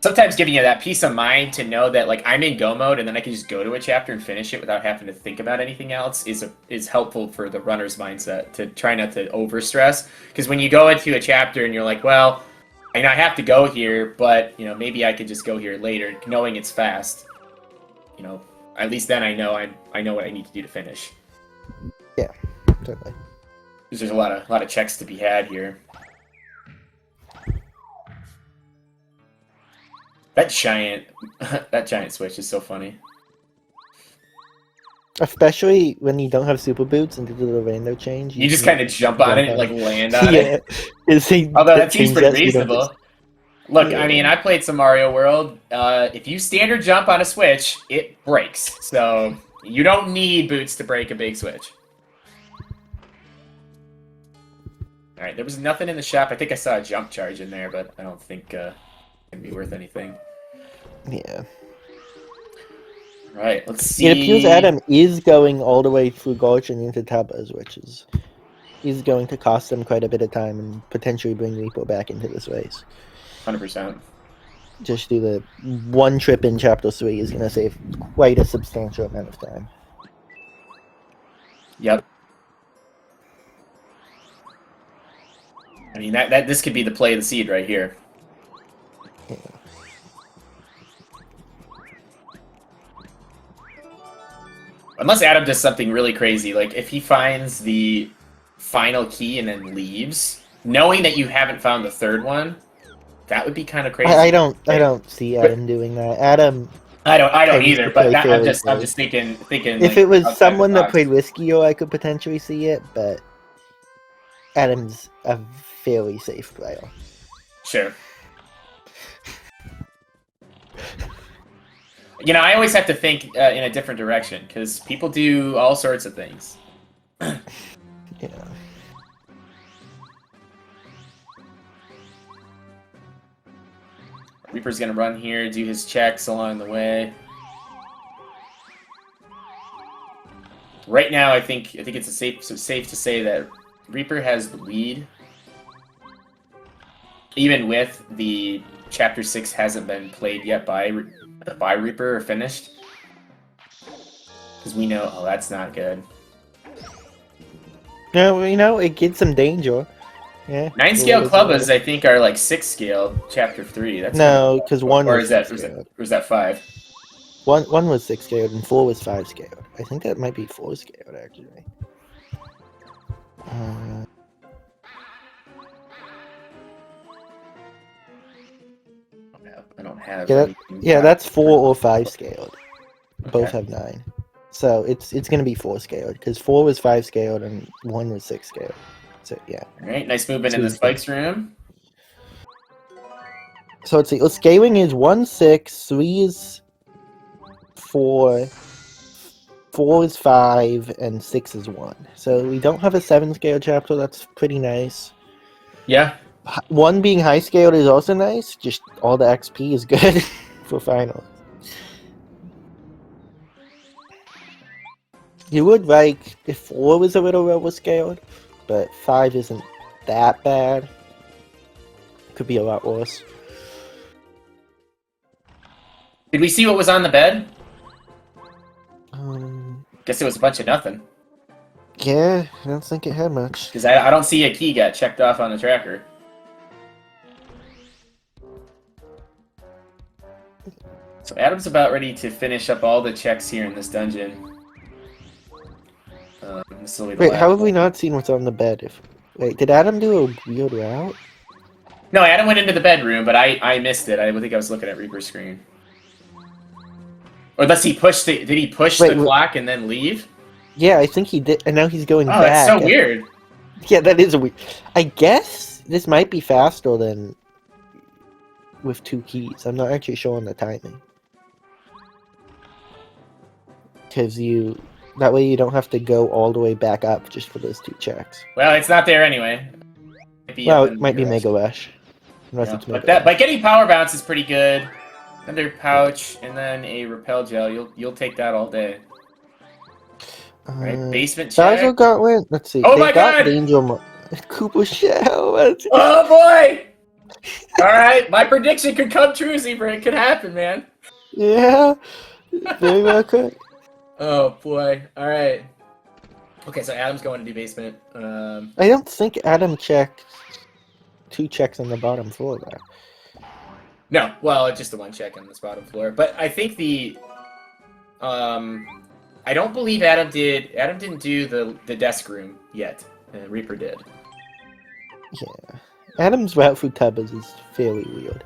Sometimes giving you that peace of mind to know that like I'm in go mode and then I can just go to a chapter and finish it without having to think about anything else is helpful for the runner's mindset to try not to overstress. Because when you go into a chapter and you're like, well, I have to go here, but maybe I could just go here later, knowing it's fast. At least then I know what I need to do to finish.
Yeah, totally.
Because there's a lot of checks to be had here. That giant switch is so funny.
Especially when you don't have super boots and do the rando change.
You just kind of jump on it and like land on it. Although that seems pretty reasonable. Look, I mean, I played some Mario World. If you standard jump on a switch, it breaks. So you don't need boots to break a big switch. All right, there was nothing in the shop. I think I saw a jump charge in there, but I don't think it'd be worth anything.
Yeah.
Right, let's see.
It appears Adam is going all the way through Gulch and into Tabas, which is going to cost them quite a bit of time and potentially bring Reaper back into this race.
100%.
Just do the one trip in Chapter 3 is going to save quite a substantial amount of time.
Yep. I mean, this could be the play of the seed right here.
Yeah.
Unless Adam does something really crazy, like if he finds the final key and then leaves, knowing that you haven't found the third one, that would be kind of crazy.
I don't see Adam doing that. Adam.
I don't either. But I'm just thinking.
If
like,
it was someone that played riskier, I could potentially see it. But Adam's a fairly safe player.
Sure. I always have to think in a different direction, because people do all sorts of things.
Yeah.
Reaper's gonna run here, do his checks along the way. Right now, I think it's safe to say that Reaper has the lead, even with the Chapter 6 hasn't been played yet by Reaper or finished. Because we know, oh, that's not good.
No, it gets some danger. Yeah.
9-scale clubbers, I think, are like 6-scale Chapter 3. That's
no, because one
was 5?
1 was 6-scaled and 4 was 5-scaled. I think that might be 4-scaled, actually.
I don't have.
Yeah, that's 4 or 5-scaled. Both have 9. So it's going to be 4-scaled, because 4 was 5-scaled and 1 was 6-scaled. So, yeah.
Alright, nice movement in the spikes room.
So let's see. Scaling is 1, 6, 3 is 4, 4 is 5, and 6 is 1. So we don't have a 7-scale chapter. That's pretty nice.
Yeah.
1 being high-scaled is also nice. Just all the XP is good for finals. You would like if 4 was a little lower-scaled, but 5 isn't that bad. Could be a lot worse.
Did we see what was on the bed?
Guess
it was a bunch of nothing.
Yeah, I don't think it had much.
Because I don't see a key got checked off on the tracker. So Adam's about ready to finish up all the checks here in this dungeon. This will be the
Wait,
last
how have we
one.
not seen what's on the bed? Wait, did Adam do a weird route?
No, Adam went into the bedroom, but I missed it. I think I was looking at Reaper's screen. Or unless he pushed it. Did he push the clock and then leave?
Yeah, I think he did, and now he's going back.
Oh, that's so weird.
Yeah, that is weird. I guess this might be faster than with 2 keys. I'm not actually showing the timing. Because that way you don't have to go all the way back up just for those 2 checks.
Well, it's not there anyway.
It might be Mega Rush. Unless it's Mega Rush.
But getting Power Bounce is pretty good. Another pouch and then a Repel Gel. You'll take that all day. Right, basement check.
Bowser Gauntlet. Let's see.
Oh my god!
Cooper Shell.
Oh boy! Alright, my prediction could come true, Zebra. It could happen, man.
Yeah. Very well could.
Oh boy. Alright. Okay, so Adam's going to do basement.
I don't think Adam checked 2 checks on the bottom floor there.
No, well, just the 1 check on this bottom floor. But I think I don't believe Adam didn't do the desk room yet. Reaper did.
Yeah. Adam's route through tubs is fairly weird.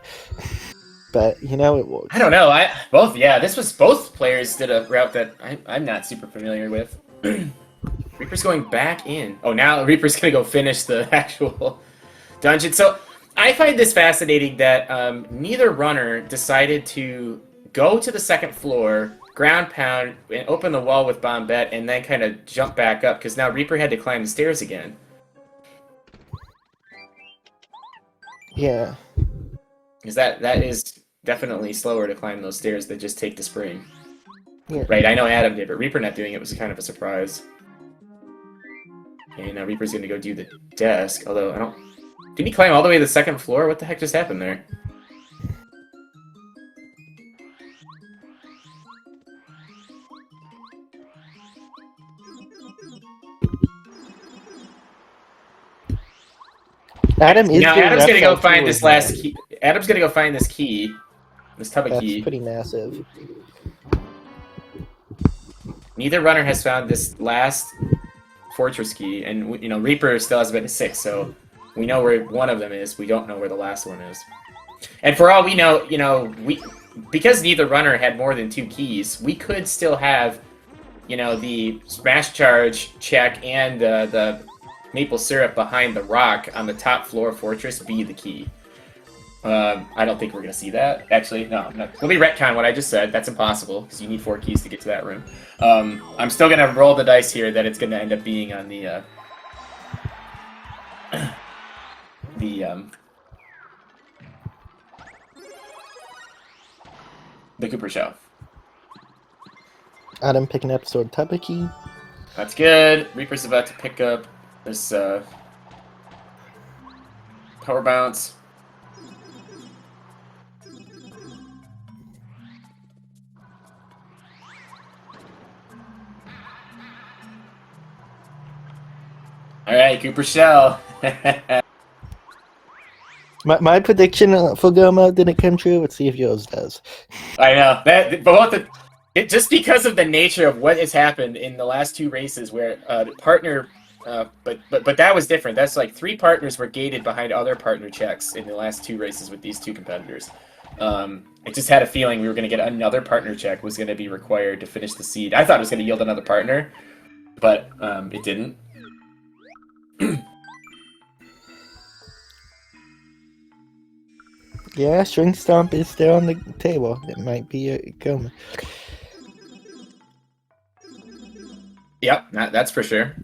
But, it works.
I don't know. Both players did a route that I'm not super familiar with. Reaper's going back in. Oh, now Reaper's going to go finish the actual dungeon. So I find this fascinating that neither runner decided to go to the 2nd floor, ground pound, and open the wall with Bombette, and then kind of jump back up, because now Reaper had to climb the stairs again.
Yeah.
Because that is definitely slower to climb those stairs than just take the spring.
Yeah.
Right, I know Adam did, but Reaper not doing it was kind of a surprise. Okay, now Reaper's going to go do the desk, although I don't... Did he climb all the way to the 2nd floor? What the heck just happened there?
Adam's
gonna go find this last key. Adam's gonna go find this key. This tub of key.
That's pretty massive.
Neither runner has found this last fortress key, and Reaper still has been to 6, so we know where one of them is. We don't know where the last one is. And for all we know, because neither runner had more than 2 keys, we could still have, the smash charge check and the maple syrup behind the rock on the top floor fortress be the key. I don't think we're going to see that. Actually, no. Let me retcon what I just said. That's impossible, because you need 4 keys to get to that room. I'm still going to roll the dice here that it's going to end up being on the Cooper Show.
Adam picking up Sword Tabaki.
That's good. Reaper's about to pick up this Power Bounce. Alright, Cooper Shell.
My prediction for Goma didn't come true. Let's see if yours does.
I know. Just because of the nature of what has happened in the last 2 races where the partner... but that was different. That's like 3 partners were gated behind other partner checks in the last 2 races with these 2 competitors. I just had a feeling we were going to get another partner check was going to be required to finish the seed. I thought it was going to yield another partner, but it didn't.
Yeah, String Stomp is still on the table. It might be a Goma.
Yep, that's for sure.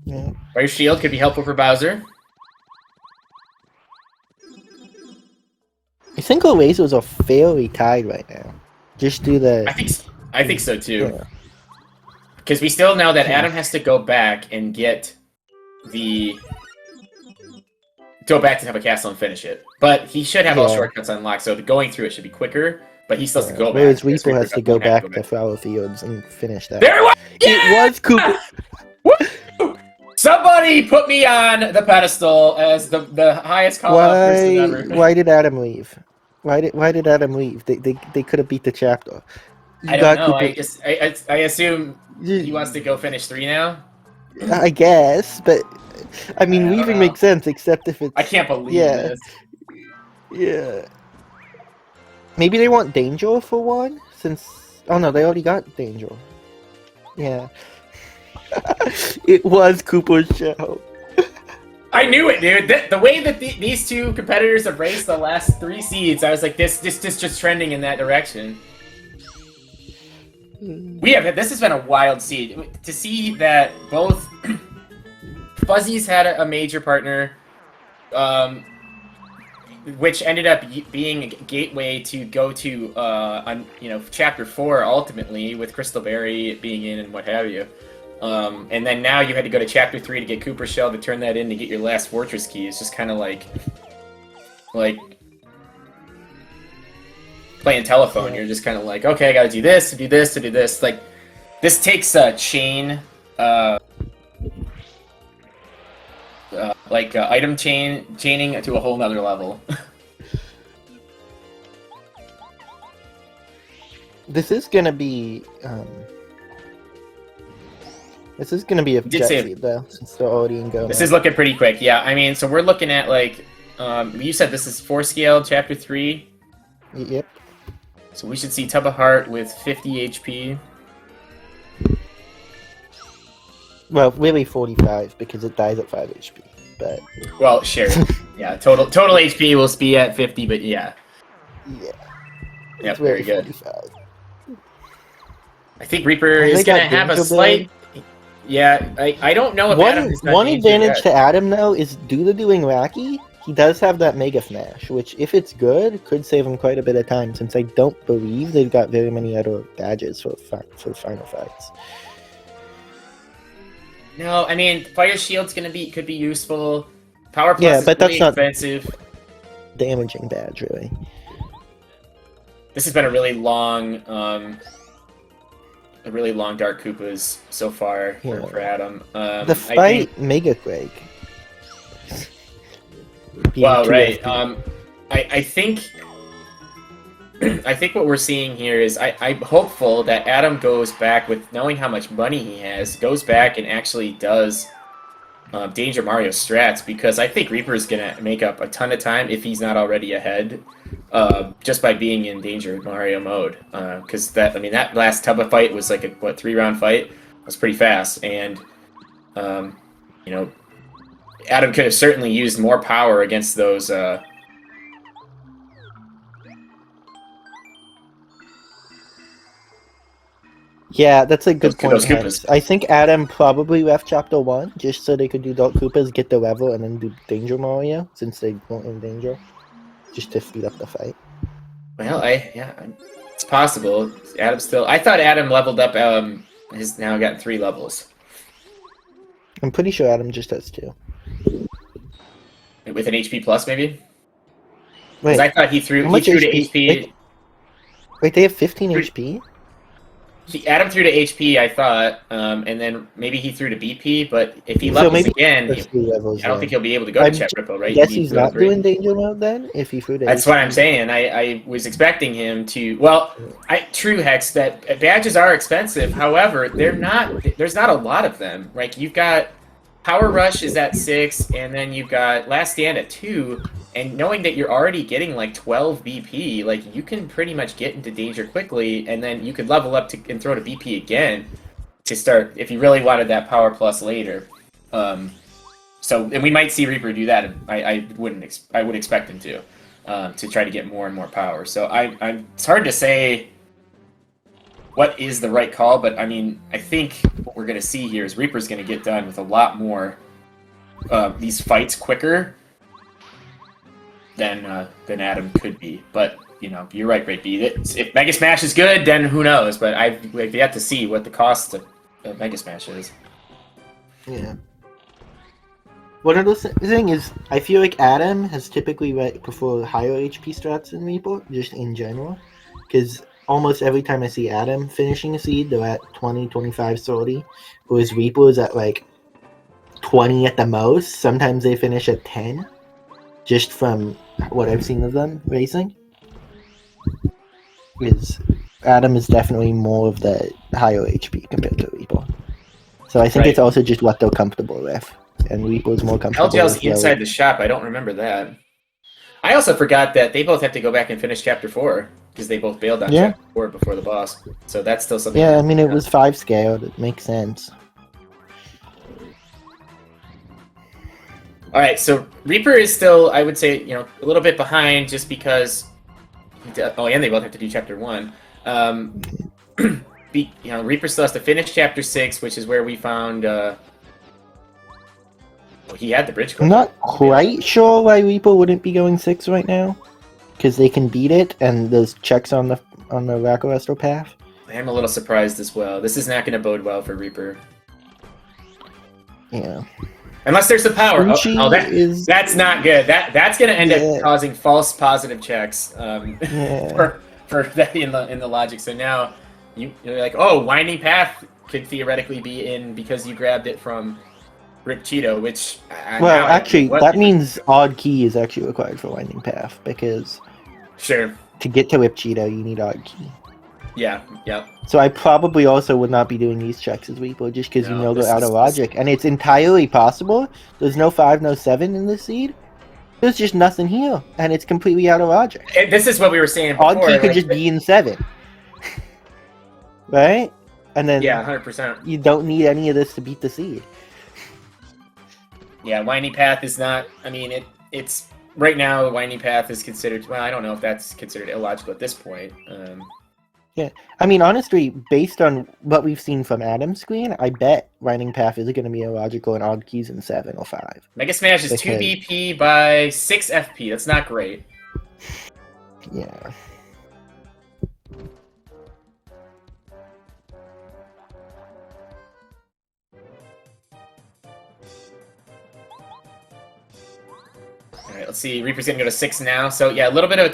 Yeah.
Fire Shield could be helpful for Bowser.
I think our racers are fairly tied right now. Just do the...
I think so too. Because we still know that Adam has to go back and get the... Go back to have a castle and finish it. But he should have all shortcuts unlocked, so the going through it should be quicker. but he's supposed to go back.
Whereas
because
Reaper has to go
doesn't have
back to Flower Fields and finish that.
There it was! Yeah!
It was Cooper.
Woo! Somebody put me on the pedestal as the highest call-out person ever.
Why did Adam leave? Why did Adam leave? They could have beat the chapter.
I don't know. I assume he wants to go finish 3 now.
I guess, but I mean, leaving makes sense, except if it's.
I can't believe this.
Yeah. Maybe they want Danger for one, since. Oh no, they already got Danger. Yeah. It was Cooper's show.
I knew it, dude. The way that these two competitors have raced the last 3 seeds, I was like, this just trending in that direction. This has been a wild seed. To see that both Fuzzy's had a major partner, which ended up being a gateway to go to, Chapter 4 ultimately, with Crystal Berry being in and what have you. And then now you had to go to Chapter 3 to get Cooper Shell to turn that in to get your last Fortress key. It's just kind of like playing telephone. You're just kind of like, okay, I gotta do this, to do this, to do this. Like, this takes a chain, item chaining to a whole nother level.
This is gonna be a jet seed though, since they're already in go.
This is looking pretty quick, yeah. I mean, so we're looking at you said this is 4 scale, Chapter 3.
Yep.
So we should see Tub of Heart with 50 HP.
Well, really 45 because it dies at 5 HP. But
well, sure. Yeah, total HP will be at 50, but yeah.
Yeah.
Yep, very good.
45.
I think Reaper is gonna have a slight. Yeah, I don't know if Adam has
one advantage to Adam though is due to doing Wacky, he does have that Mega Smash, which if it's good, could save him quite a bit of time. Since I don't believe they've got very many other badges for the final fights.
No, I mean Fire Shield's could be useful. Power Plus is pretty expensive.
Damaging badge, really.
This has been a really long Dark Koopas so far for Adam.
The fight Mega Quake.
Well, right. I think what we're seeing here is I'm hopeful that Adam goes back with knowing how much money he has, goes back and actually does Danger Mario strats, because I think Reaper is gonna make up a ton of time if he's not already ahead, just by being in Danger Mario mode. Because that last Tubba fight was like a 3-round fight. It was pretty fast, and Adam could have certainly used more power against those.
Yeah, that's a good point. I think Adam probably left Chapter 1 just so they could do Dark Koopas, get the level, and then do Danger Mario, since they weren't in danger, just to speed up the fight.
Well, it's possible. I thought Adam leveled up. Has now gotten 3 levels.
I'm pretty sure Adam just has 2.
With an HP plus, maybe?
Wait,
I thought he threw to HP.
Wait, they have 15 HP?
Adam threw to HP, I thought, and then maybe he threw to BP, but if he levels again, I don't think he'll be able to go to Chet Ripple, right?
Guess he's not doing Danger Mode then, if he threw to
That's HP. What I'm saying. I was expecting him to... Well, true, Hex, that badges are expensive. However, there's not a lot of them. Like, you've got... Power Rush is at 6, and then you've got Last Stand at 2, and knowing that you're already getting like 12 BP, like you can pretty much get into danger quickly, and then you could level up and throw to BP again to start if you really wanted that Power Plus later. And we might see Reaper do that. I would expect him to try to get more and more power. So it's hard to say what is the right call, but I mean, I think what we're going to see here is Reaper's going to get done with a lot more these fights quicker than Adam could be. But, you're right, Great B. If Mega Smash is good, then who knows? But I've yet to see what the cost of Mega Smash is.
Yeah. One of the thing is, I feel like Adam has typically preferred higher HP strats than Reaper, just in general. because almost every time I see Adam finishing a seed, they're at 20, 25, 30, whereas Reaper is at like 20 at the most. Sometimes they finish at 10, just from what I've seen of them racing. Because Adam is definitely more of the higher HP compared to Reaper. So I think it's also just what they're comfortable with. And Reaper's more comfortable
LGL's
with
inside the shop. I don't remember that. I also forgot that they both have to go back and finish Chapter 4, because they both bailed on Chapter 4 before the boss. So that's still something.
Yeah, I mean, it was 5 scaled. It makes sense.
All right, so Reaper is still, I would say, a little bit behind, just because. Oh, and they both have to do Chapter 1. Reaper still has to finish Chapter 6, which is where we found. He had the bridge.
I'm not quite sure why Reaper wouldn't be going 6 right now, because they can beat it, and there's checks on the Rakaresto path.
I'm a little surprised as well. This is not going to bode well for Reaper.
Yeah.
Unless there's the power. That's not good. That's going to end up causing false positive checks for that in the logic. So now you're like, oh, Winding Path could theoretically be in because you grabbed it from Rip Cheeto, which...
well, actually, that means odd key is actually required for Winding Path, because...
Sure.
To get to Rip Cheeto, you need odd key.
Yeah, yeah.
So I probably also would not be doing these checks as Reaper, just because you know they're out of logic. And it's entirely possible. There's no 5, no 7 in this seed. There's just nothing here, and it's completely out of logic.
And this is what we were saying before.
Odd key could just be in 7. Right? And then...
Yeah, 100%.
You don't need any of this to beat the seed.
Yeah, Winding Path is not... I mean, it's... Right now, Winding Path is considered... Well, I don't know if that's considered illogical at this point.
Yeah, I mean, honestly, based on what we've seen from Adam's screen, I bet Winding Path is going to be illogical and odd keys in 7 or 5.
Mega Smash is 2 BP by 6 FP. That's not great.
Yeah.
Alright, let's see. Reaper's gonna go to 6 now. So yeah, a little bit of a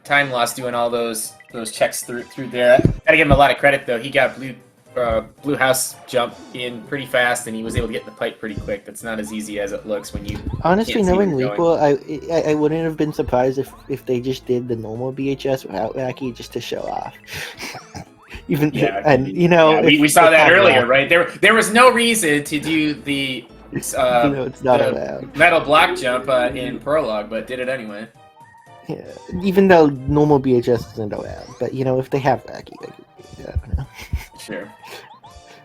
time loss doing all those checks through there. Gotta give him a lot of credit though. He got blue house jump in pretty fast, and he was able to get in the pipe pretty quick. That's not as easy as it looks when you.
Honestly, knowing Reaper, I wouldn't have been surprised if they just did the normal BHS without Wacky just to show off. We
saw that earlier, right? There was no reason to do the.
It's not allowed.
Metal block jump in Prologue, but did it anyway.
Yeah, even though normal BHS isn't allowed, but if they have Wacky, I don't know.
Sure.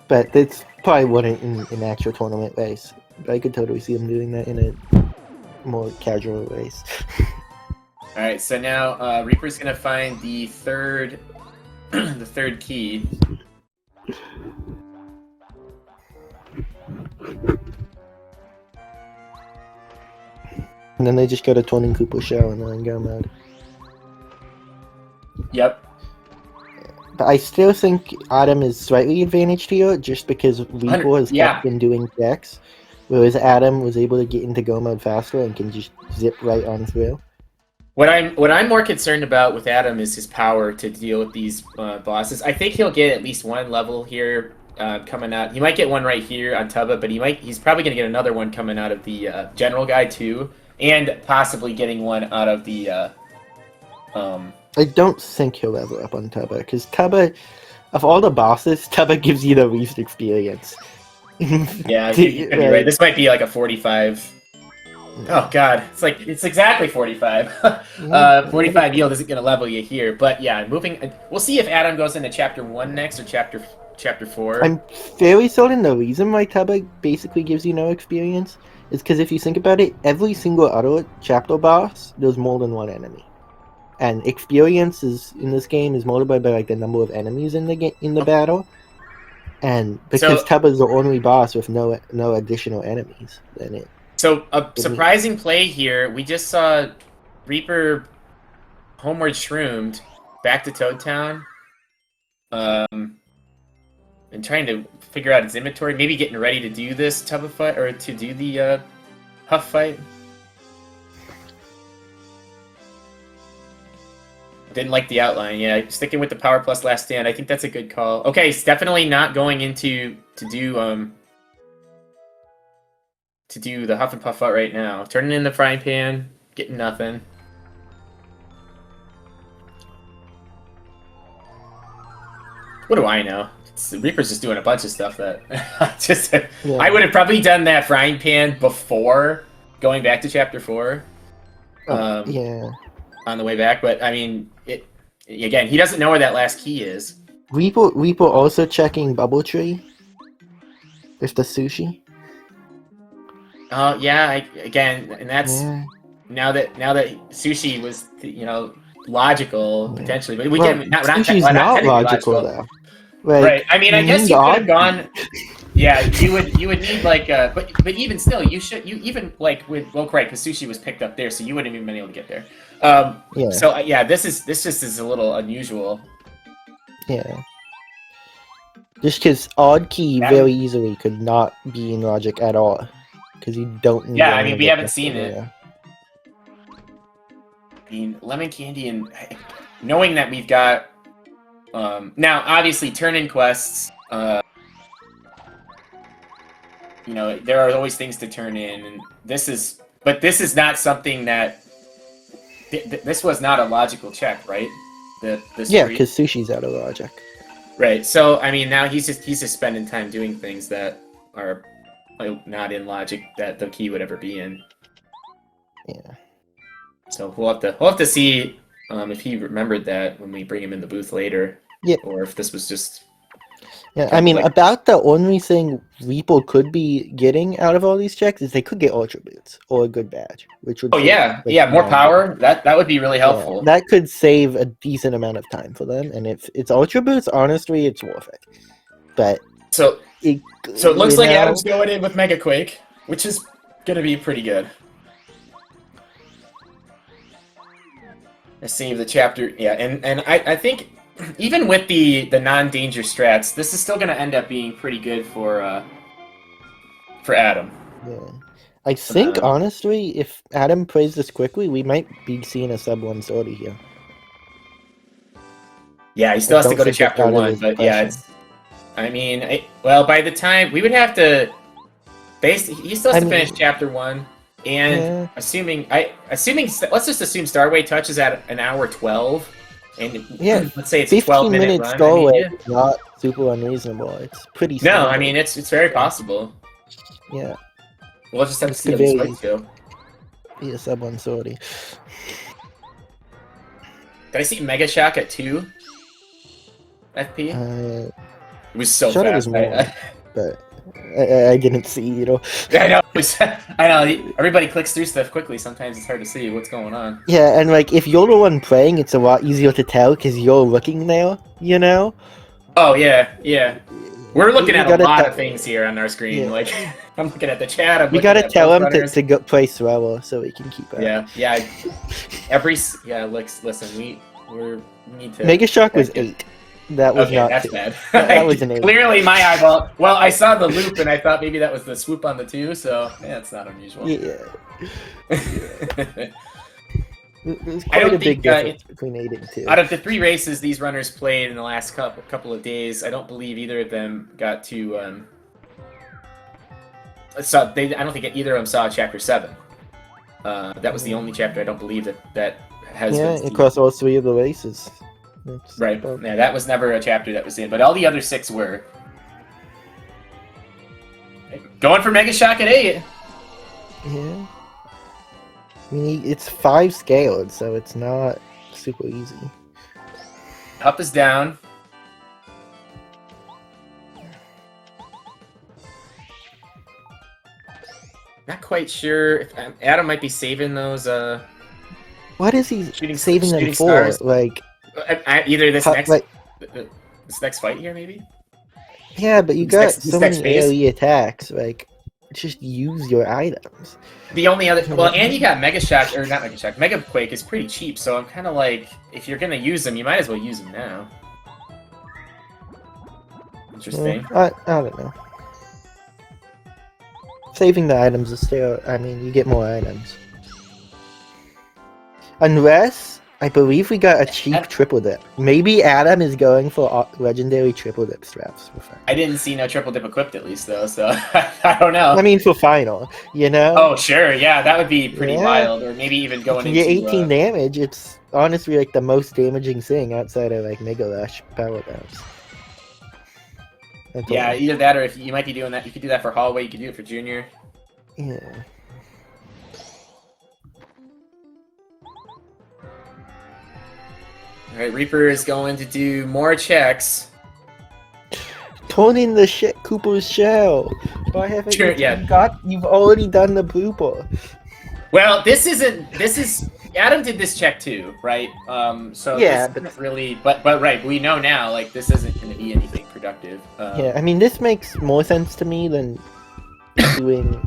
But that's probably wouldn't in actual tournament race. But I could totally see them doing that in a more casual race.
All right, so now Reaper's gonna find the third key.
And then they just go to Torning Cooper Shell and then go mode.
Yep.
But I still think Adam is slightly advantaged here, just because Reaper has kept been doing checks, whereas Adam was able to get into go mode faster and can just zip right on through.
What I'm more concerned about with Adam is his power to deal with these bosses. I think he'll get at least one level here coming out. He might get one right here on Tubba, but he's probably going to get another one coming out of the general guide too, and possibly getting one out of the.
I don't think he'll level up on Tubba, because Tubba, of all the bosses, Tubba gives you the least experience.
Yeah, you're right. This might be like a 45. Oh god, it's exactly 45. 45 yield isn't going to level you here, but yeah, moving. We'll see if Adam goes into Chapter 1 next or Chapter 4.
I'm fairly certain the reason why Tubba basically gives you no experience is because if you think about it, every single other chapter boss, there's more than one enemy. And experience in this game is multiplied by the number of enemies in the battle, and because Tubba's the only boss with no additional enemies than it.
So a surprising play here. We just saw Reaper homeward shroomed back to Toad Town, and trying to figure out his inventory. Maybe getting ready to do this Tubba fight or to do the Huff fight. Didn't like the outline. Yeah, sticking with the power plus last stand. I think that's a good call. Okay, it's definitely not going into to do the Huff and Puff out right now. Turning in the frying pan, getting nothing. What do I know? Reaper's just doing a bunch of stuff that I would have probably done that frying pan before going back to chapter 4.
Yeah.
On the way back, but I mean, again, he doesn't know where that last key is.
Reaper also checking Bubble Tree with the sushi.
Oh yeah, and that's now that sushi was logical potentially, but
sushi's not logical though. Like,
right. I mean, I guess you could have gone. Yeah, you would need like but even still, you even like with right, because sushi was picked up there, so you wouldn't even been able to get there. Yeah. So yeah, this just is a little unusual.
Yeah. Just because odd key very easily could not be in logic at all, because you don't need.
Yeah, I mean we haven't seen it. I mean, lemon candy and knowing that we've got now obviously turn-in quests. There are always things to turn in, and this is not something that this was not a logical check, right?
Yeah, because sushi's out of logic.
Right. So I mean, now he's just spending time doing things that are not in logic that the key would ever be in.
Yeah.
So we'll have to see if he remembered that when we bring him in the booth later.
Yeah.
Or if this was just.
Yeah, I mean, about the only thing Reaper could be getting out of all these checks is they could get Ultra Boots or a good badge, which would.
Oh yeah, more power. That would be really helpful.
Yeah, that could save a decent amount of time for them, and if it's Ultra Boots, honestly, it's worth it. But
it looks like Adam's going in with Mega Quake, which is gonna be pretty good. Let's save the chapter. Yeah, and I think. Even with the non-danger strats, this is still going to end up being pretty good for Adam.
Yeah, I think honestly, if Adam plays this quickly, we might be seeing a sub 130 here.
Yeah, he still has to go to chapter 1, but yeah, I mean, by the time we would have to, he still has to finish chapter 1, and assuming let's just assume Starway touches at an hour 12. And let's say it's a 12-minute run.
It's not super unreasonable. It's pretty.
No, I mean it's very possible.
Yeah.
We'll just have to see how these fights go.
Be a sub 130.
Did I see Mega Shock at 2 FP? It was so fast. It was more,
but I didn't see,
I know. I know. Everybody clicks through stuff quickly. Sometimes it's hard to see what's going on.
Yeah, and like if you're the one playing, it's a lot easier to tell because you're looking there.
Oh yeah. We're looking at a lot of things here on our screen. Yeah. Like I'm looking at the chat.
We gotta tell him to go play slower so we can keep up.
Yeah. Listen, we need to.
Mega Shock was 8. That was not.
That's bad.
That was an 8.
Clearly, my eyeball. Well, I saw the loop and I thought maybe that was the swoop on the 2. So it's not unusual.
Yeah. There's quite a big difference between 8 and 2.
Out of the 3 races these runners played in the last couple of days, I don't believe either of them got to. I don't think either of them saw Chapter 7. That was the only chapter I don't believe that has.
Yeah, across all 3 of the races.
Right. Yeah, that was never a chapter that was in, but all the other 6 were. Going for Mega Shock at 8.
Yeah. I mean, it's 5 scaled, so it's not super easy.
Up is down. Not quite sure if Adam might be saving those.
What is he saving them for?
Stars.
Like.
Either this next fight here, maybe.
Yeah, but you got so many AoE attacks. Like, just use your items.
The only other and you got Mega Shock or not Mega Shock. Mega Quake is pretty cheap, so I'm kind of like, if you're gonna use them, you might as well use them now. Interesting.
I don't know. Saving the items is still. I mean, you get more items. Unless I believe we got a cheap triple dip. Maybe Adam is going for legendary triple dip straps.
I didn't see no triple dip equipped at least though, so I don't know.
I mean, for final, you know.
Oh sure, yeah, that would be pretty wild, or maybe even going into.
You get 18 damage. It's honestly like the most damaging thing outside of like Mega Rush power bounce.
Yeah, either that or if you might be doing that, you could do that for hallway. You could do it for junior.
Yeah.
All right, Reaper is going to do more checks.
Turn in the shit Cooper's shell. Why haven't
Sure,
you've already done the blooper.
Well, this is Adam did this check too, right? So
yeah,
this isn't really, but right, we know now like this isn't going to be anything productive.
Yeah, I mean this makes more sense to me than doing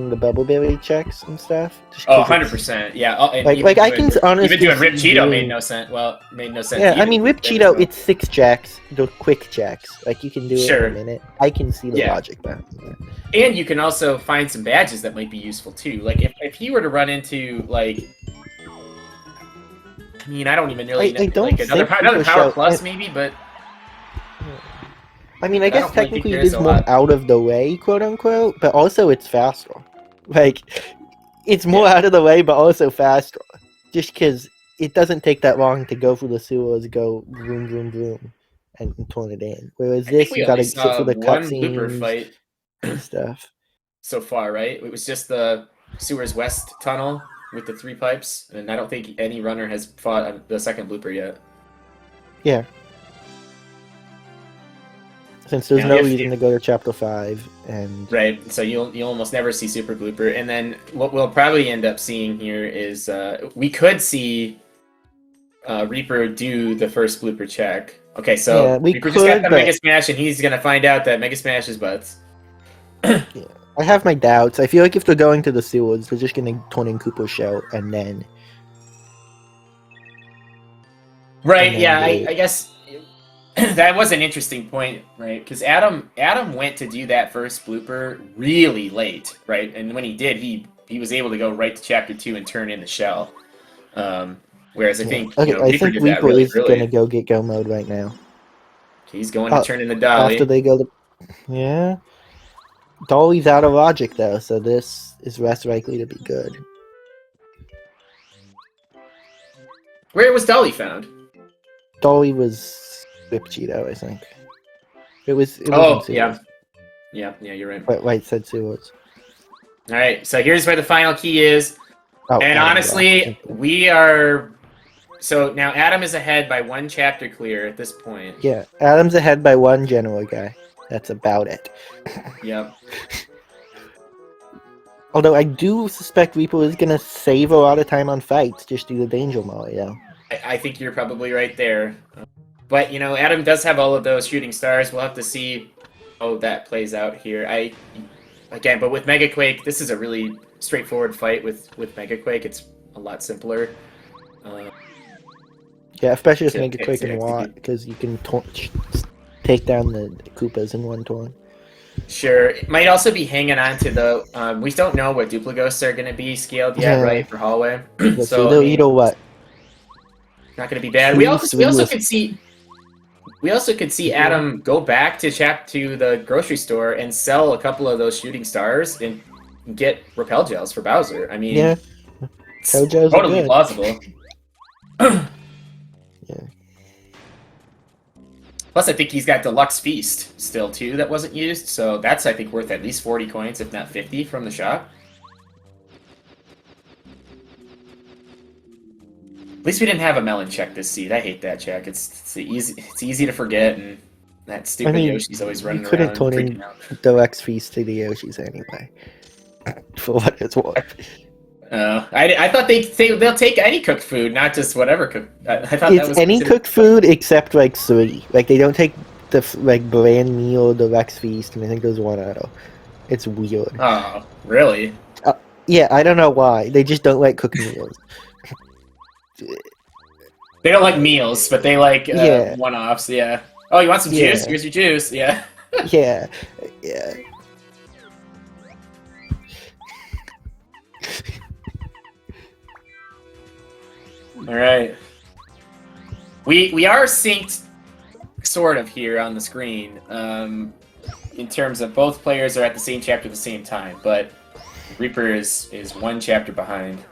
the bubbleberry checks and stuff.
Oh, 100%. Yeah.
Like I can honestly
even doing Rip Cheeto made no sense. Well, made no sense.
Yeah,
either.
I mean Rip Cheeto, it's 6 checks, the quick checks. Like you can do it in a minute. I can see the logic behind that.
And you can also find some badges that might be useful too. Like if he were to run into like, I mean, I don't even really know, like another power plus maybe, but.
I mean, I guess technically it is more out of the way, quote unquote, but also it's faster. Like, it's more out of the way, but also faster. Just because it doesn't take that long to go through the sewers, go vroom, vroom, vroom, and turn it in. Whereas this, you gotta sit through the cutscenes and stuff.
So far, right? It was just the sewers west tunnel with the 3 pipes, and I don't think any runner has fought the second blooper yet.
Yeah. Since there's no reason to go to Chapter 5, and...
Right, so you'll almost never see Super Blooper, and then what we'll probably end up seeing here is, we could see Reaper do the first blooper check. Okay, so Reaper just got the Mega Smash, and he's gonna find out that Mega Smash is butts.
Yeah. I have my doubts. I feel like if they're going to the sewers, they're just gonna turn in Koopa's shell, and then...
Right, yeah, I guess... that was an interesting point, right? Because Adam went to do that first blooper really late, right? And when he did, he was able to go right to Chapter 2 and turn in the shell. Whereas I think
Reaper is gonna go get go mode right now.
He's going to turn in the dolly
after they go to Dolly's out of logic though, so this is less likely to be good.
Where was Dolly found?
Dolly was Rip Cheeto, I think. It was
yeah, you're right.
White said sewers.
All right, so here's where the final key is, and honestly, we are. So now Adam is ahead by 1 chapter clear at this point.
Yeah, Adam's ahead by 1 general guy. That's about it.
Yep.
Although I do suspect Reaper is gonna save a lot of time on fights, just do the danger Mario.
I think you're probably right there. But, Adam does have all of those shooting stars. We'll have to see how that plays out here. But with Mega Quake, this is a really straightforward fight with Mega Quake. It's a lot simpler.
Yeah, especially with Mega Quake and Watt, because you can take down the Koopas in 1 turn.
Sure. It might also be hanging on to the... we don't know what Duplighosts are going to be scaled yet, right, for hallway.
So they'll eat or what?
Not going to be bad. We also could see... We also could see Adam go back to the grocery store and sell a couple of those shooting stars and get repel gels for Bowser. I mean, it's totally plausible.
Yeah.
Plus, I think he's got Deluxe Feast still too that wasn't used, so that's I think worth at least 40 coins, if not 50, from the shop. At least we didn't have a melon check this seed. I hate that check. It's easy to forget, and that stupid Yoshi's always running around.
You couldn't turn in Deluxe Feast to the Yoshis anyway. For what it's worth.
I thought they'll take any cooked food, not just whatever cooked. I thought
it's that was any cooked food except like 3. Like they don't take the brand meal Deluxe Feast, and I think there's 1 auto. It's weird.
Oh, really?
Yeah, I don't know why. They just don't like cooked meals.
They don't like meals, but they like one-offs, yeah. Oh, you want some juice? Here's your juice, yeah.
Yeah.
All right. We are synced, sort of, here on the screen. In terms of both players are at the same chapter at the same time, but Reaper is one chapter behind.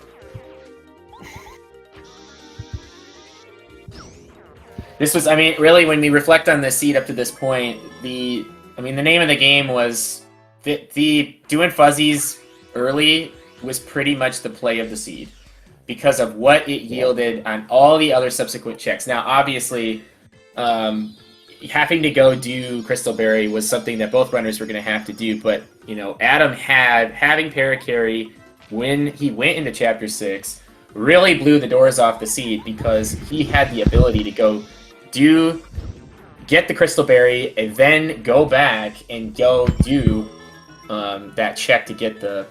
This was, I mean, really, when we reflect on the seed up to this point, the name of the game was the doing fuzzies early was pretty much the play of the seed because of what it yielded on all the other subsequent checks. Now, obviously, having to go do Crystal Berry was something that both runners were going to have to do, but, you know, Adam having Paracarry when he went into Chapter 6 really blew the doors off the seed because he had the ability to go get the Crystal Berry and then go back and go do that check to get the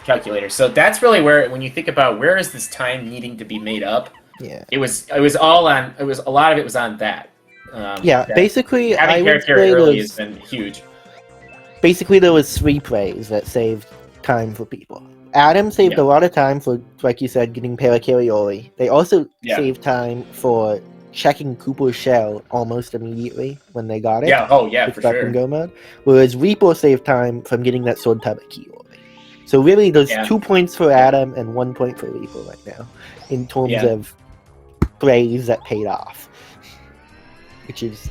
calculator. So that's really where, when you think about where is this time needing to be made up, it was a lot of it was on that.
Basically,
having Paracarry early has been huge.
Basically, there was 3 plays that saved time for people. Adam saved a lot of time for, like you said, getting Paracarry early. They also saved time for checking Cooper's shell almost immediately when they got it.
For sure.
Go mode. Whereas Reaper saved time from getting that sword tablet key early. So really, there's 2 points for Adam and 1 point for Reaper right now, in terms of plays that paid off. Which is...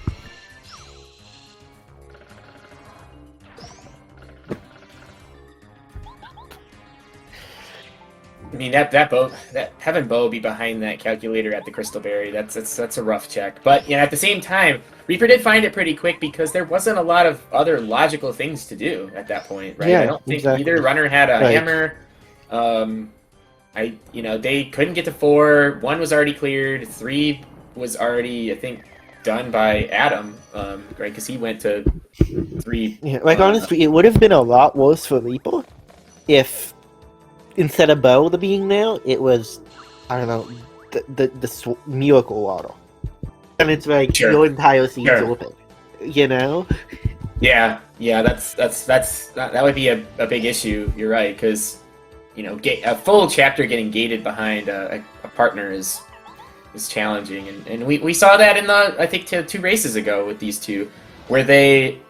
I mean, that having Bo be behind that calculator at the Crystal Berry, that's a rough check. But, you know, at the same time, Reaper did find it pretty quick because there wasn't a lot of other logical things to do at that point, right? I don't think either runner had a hammer. They couldn't get to 4. 1 was already cleared. 3 was already, I think, done by Adam, right? Because he went to 3.
Yeah, honestly, it would have been a lot worse for Reaper if instead of Bo being there, it was, I don't know, the miracle water. And it's like your entire seed's open, you know?
Yeah, that would be a big issue. You're right, because, you know, a full chapter getting gated behind a partner is challenging, and we saw that in the, I think, 2 races ago with these two, where they,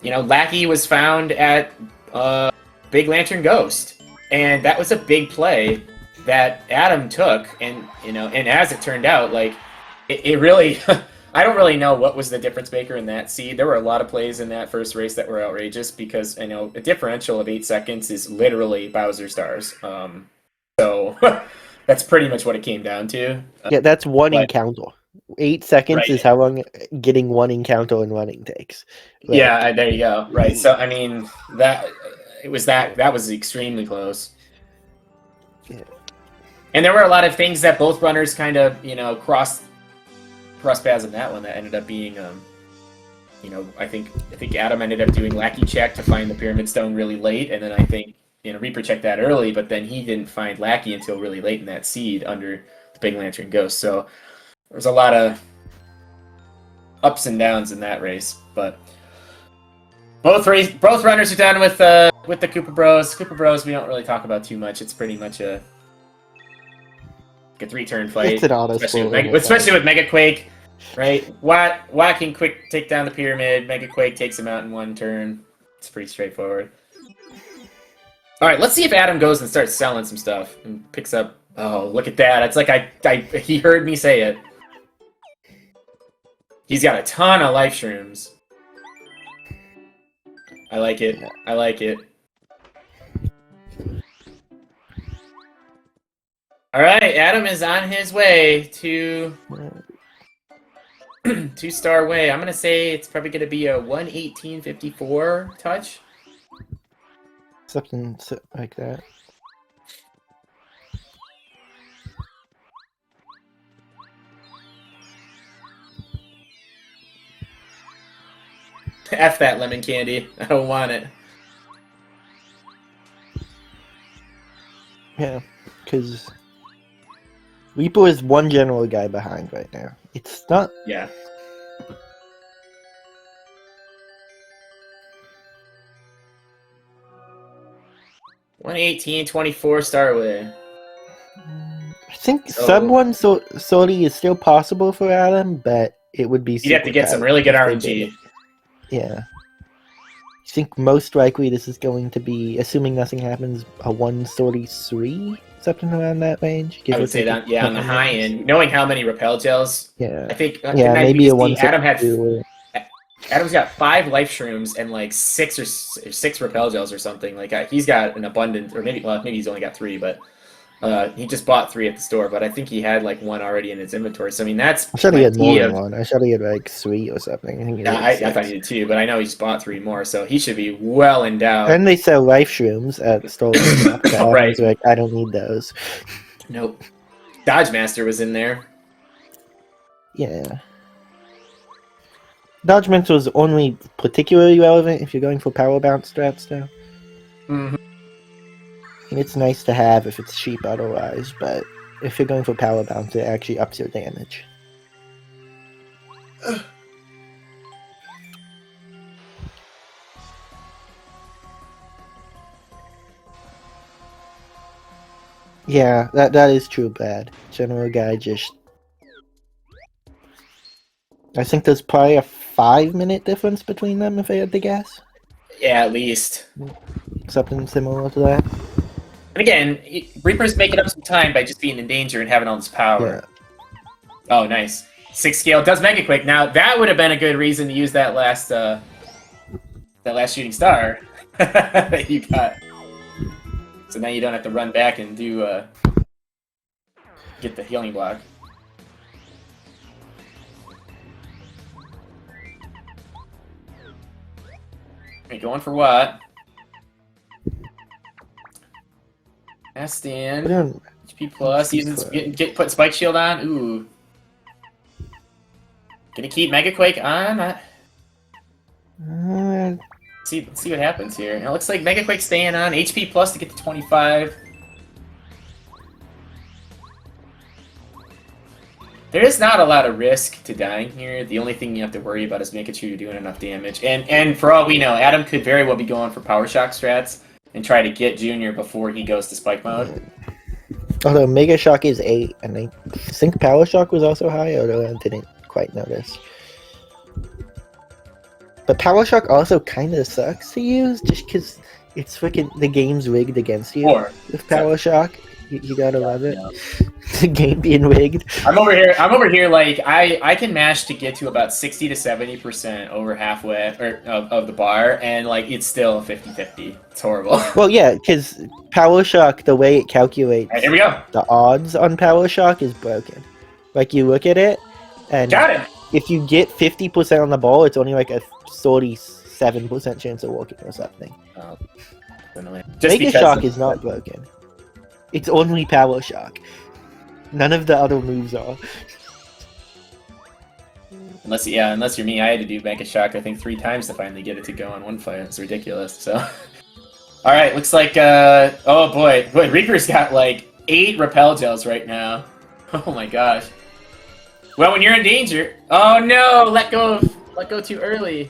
you know, Lackey was found at Big Lantern Ghost. And that was a big play that Adam took, and, you know, and as it turned out, like, it really, I don't really know what was the difference maker in that seed. There were a lot of plays in that first race that were outrageous because, I know, a differential of 8 seconds is literally Bowser stars. So that's pretty much what it came down to.
That's one encounter. 8 seconds is how long getting one encounter and running takes.
Like, yeah, there you go. Right. So, I mean, that was extremely close.
Yeah.
And there were a lot of things that both runners kind of, you know, cross paths in that one that ended up being, you know, I think Adam ended up doing Lackey check to find the Pyramid Stone really late, and then I think, you know, Reaper checked that early, but then he didn't find Lackey until really late in that seed under the Big Lantern Ghost. So there was a lot of ups and downs in that race, but both runners are done with the Cooper Bros. Cooper Bros, we don't really talk about too much. It's pretty much a 3-turn fight,
it's an
especially with Mega Quake, right? Watt can quick take down the pyramid. Mega Quake takes him out in 1 turn. It's pretty straightforward. All right, let's see if Adam goes and starts selling some stuff and picks up. Oh, look at that! It's like he heard me say it. He's got a ton of life shrooms. I like it. I like it. All right, Adam is on his way to 2-star way. I'm gonna say it's probably gonna be a 1:18:54 touch.
Something like that.
F that lemon candy. I don't want it.
Yeah, because Reaper is 1 general guy behind right now. It's not...
Yeah. $1:18:24 Starway.
think sub 1 sortie is still possible for Adam, but it would be
you'd have to get some really good RNG.
Yeah. I think most likely this is going to be, assuming nothing happens, a 143, something around that range.
I would say that, yeah, on the high end. Knowing how many repel gels,
yeah,
I think
maybe a
142. Adam's got 5 life shrooms and like 6 repel gels or something. Like he's got an abundance, or maybe he's only got 3, but he just bought 3 at the store. But I think he had like 1 already in his inventory. So I mean, that's.
I thought he had more than 1. I thought he had like 3 or something.
I thought he did too, but I know he just bought 3 more, so he should be well endowed.
And they sell life shrooms at the store. Right? Like, I don't need those.
Nope. Dodge Master was in there.
Yeah. Dodge Master was only particularly relevant if you're going for power bounce strats now.
Mm-hmm.
It's nice to have if it's cheap otherwise, but if you're going for power bounce, it actually ups your damage. Yeah, that is true, Brad. General guy just... I think there's probably a 5-minute difference between them if I had to guess.
Yeah, at least.
Something similar to that.
And again, Reaper's making up some time by just being in danger and having all this power. Yeah. Oh, nice. 6 scale does Mega Quick. Now, that would have been a good reason to use that last shooting star that you got. So now you don't have to run back and do get the healing block. Okay, going for what? Cast in. HP plus. Put Spike Shield on. Ooh. Gonna keep Mega Quake on. Let's see what happens here. It looks like Mega Quake staying on. HP plus to get to 25. There is not a lot of risk to dying here. The only thing you have to worry about is making sure you're doing enough damage. And for all we know, Adam could very well be going for Power Shock strats and try to get Junior before he goes to Spike mode.
Although Mega Shock is 8, and I think Power Shock was also high, although I didn't quite notice. But Power Shock also kind of sucks to use, just because it's freaking the game's rigged against you with Power Shock. You gotta love it. Yeah. The game being rigged. I'm over
here. Like I can mash to get to about 60 to 70% over halfway of the bar, and like it's still 50-50. It's horrible.
Well, yeah, because Power Shock, the way it calculates
here we go.
The odds on Power Shock is broken. Like you look at it, and
got it.
If you get 50% on the ball, it's only like a 47% chance of working or something.
Oh,
Mega Shock is not broken. It's only Power Shock. None of the other moves are.
Unless you're me, I had to do Mega Shock I think 3 times to finally get it to go on one fight. It's ridiculous. So, all right, looks like oh boy, Reaper's got like 8 repel gels right now. Oh my gosh. Well, when you're in danger, oh no, let go too early.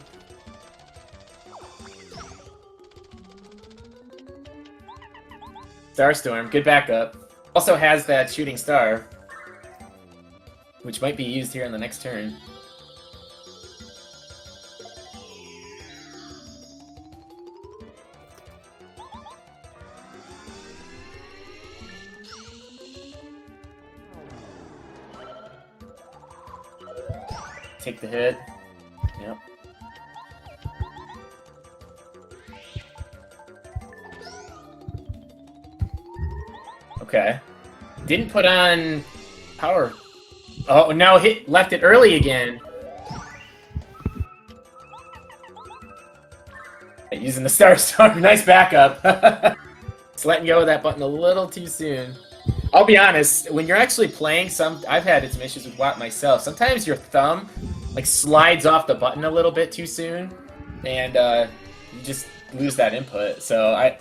Starstorm, good backup. Also has that shooting star, which might be used here in the next turn. Take the hit. Yep. Okay. Didn't put on power. Oh, no, left it early again. Using the Starstorm. Nice backup. Just letting go of that button a little too soon. I'll be honest, when you're actually playing I've had some issues with WAP myself. Sometimes your thumb like slides off the button a little bit too soon, and you just lose that input. So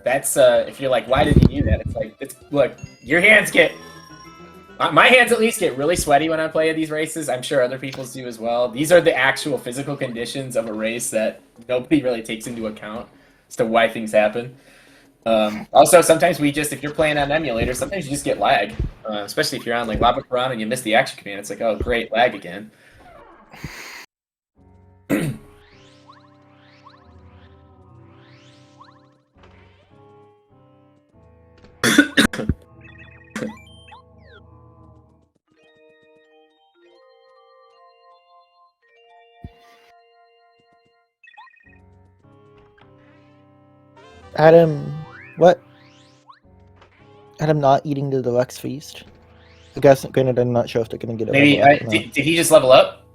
that's if you're like, why did he do that? It's like, look, your hands get, my hands at least get really sweaty when I play these races. I'm sure other people's do as well. These are the actual physical conditions of a race that nobody really takes into account as to why things happen. Also, sometimes if you're playing on emulator, sometimes you just get lag. Especially if you're on like Lava Piranha and you miss the action command. It's like, oh, great, lag again.
Adam, what? Adam not eating the deluxe feast? I guess, granted, I'm not sure if they're going to get a
Maybe
level up or not.
did he just level up?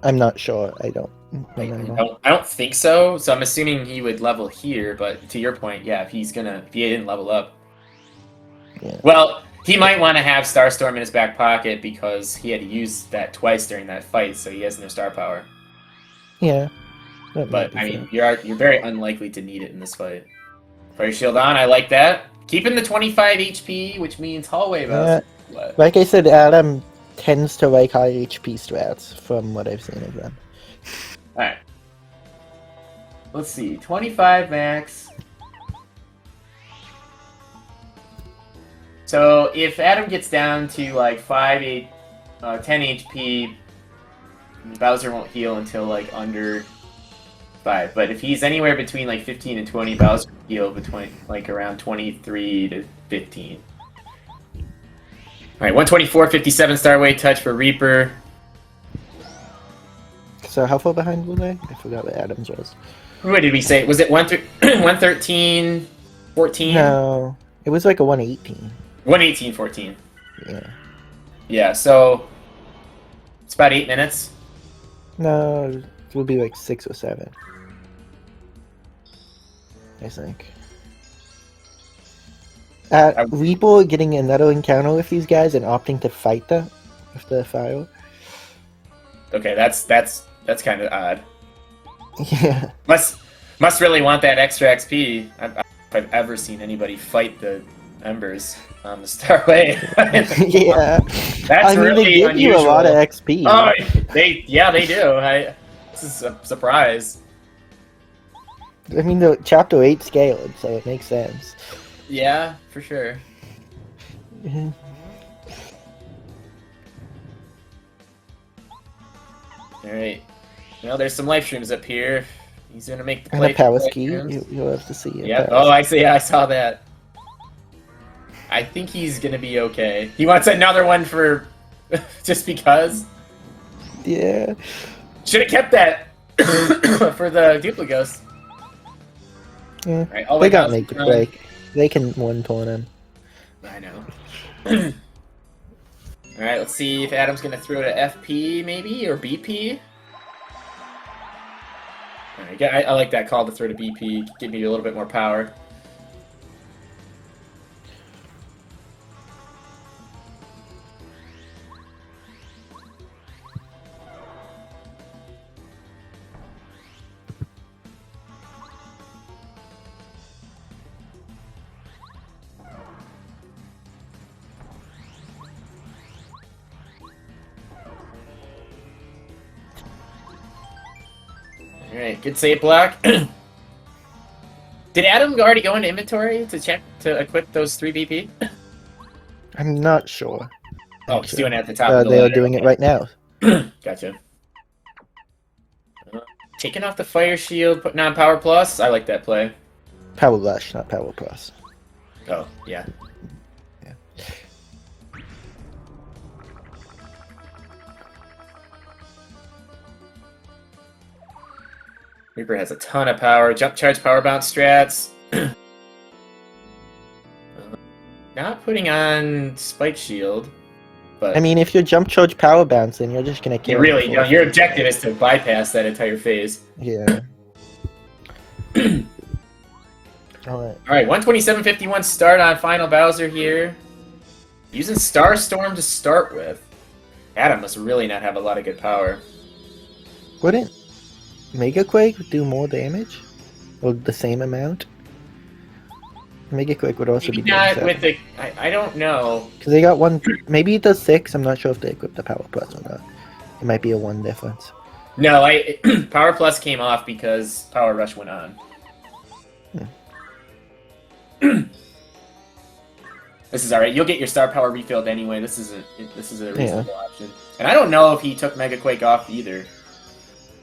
I'm not sure. I don't remember.
I don't think so. So I'm assuming he would level here. But to your point, yeah, if he didn't level up,
Yeah.
well, he might want to have Starstorm in his back pocket because he had to use that twice during that fight, so he has no star power.
Yeah.
But I mean, you're very unlikely to need it in this fight. Fire shield on, I like that. Keeping the 25 HP, which means hallway Bowser.
Like I said, Adam tends to like high HP strats from what I've seen of them.
Alright. Let's see, 25 max. So if Adam gets down to like 10 HP, Bowser won't heal until like under 5. But if he's anywhere between like 15 and 20, Bowser will heal between like around 23 to 15. Alright, 124, 57 star weight touch for Reaper.
So how far behind were they? I forgot what Adam's was.
What did we say? Was it 113, 14?
No, it was like a 118.
118, 14.
Yeah.
Yeah, so it's about 8 minutes.
No, it will be like 6 or 7. I think. Reaper getting another encounter with these guys and opting to fight them with the fire.
Okay, that's kind of odd.
Yeah.
Must really want that extra XP. If I've ever seen anybody fight the embers on the Starway.
Yeah.
That's really
they give
unusual.
you a lot of XP.
Oh, they do. This is a surprise.
I mean, the chapter 8 scaled, so it makes sense.
Yeah, for sure.
Mm-hmm.
Alright. Well, there's some life streams up here. He's gonna make the
And
play.
a power ski. You'll have to see it.
Yep. Oh, I see. I saw that. I think he's gonna be okay. He wants another one for just because.
Yeah.
Should have kept that for the Dupligos.
Yeah.
Right,
they got make the break. They can one-point him.
I know. Alright, let's see if Adam's gonna throw to FP maybe or BP. Alright, I like that call to throw to BP. Give me a little bit more power. Alright, good save block. Did Adam already go into inventory to check to equip those 3 BP?
I'm not sure.
Oh, he's doing it at the top of the
They
ladder.
are doing it right now.
Gotcha. Taking off the fire shield, putting on power plus. I like that play.
Power Rush, not Power Plus.
Oh, yeah.
Yeah.
Reaper has a ton of power. Jump charge, power bounce strats. Not putting on spike shield, but
I mean, if you jump charge Power Bounce, then you're just gonna kill.
you really, your objective is to bypass that entire phase.
Yeah. Alright.
Alright, 127.51 start on Final Bowser here. Using Starstorm to start with. Adam must really not have a lot of good power.
Wouldn't Mega Quake do more damage? Or the same amount? Mega Quake would also
Maybe
be
not
doing
with the... I don't know.
because they got one. Maybe it does 6. I'm not sure if they equip the Power Plus or not. It might be a 1 difference.
No, Power Plus came off because Power Rush went on. This is alright. You'll get your star power refilled anyway. This is a reasonable option. And I don't know if he took Mega Quake off either.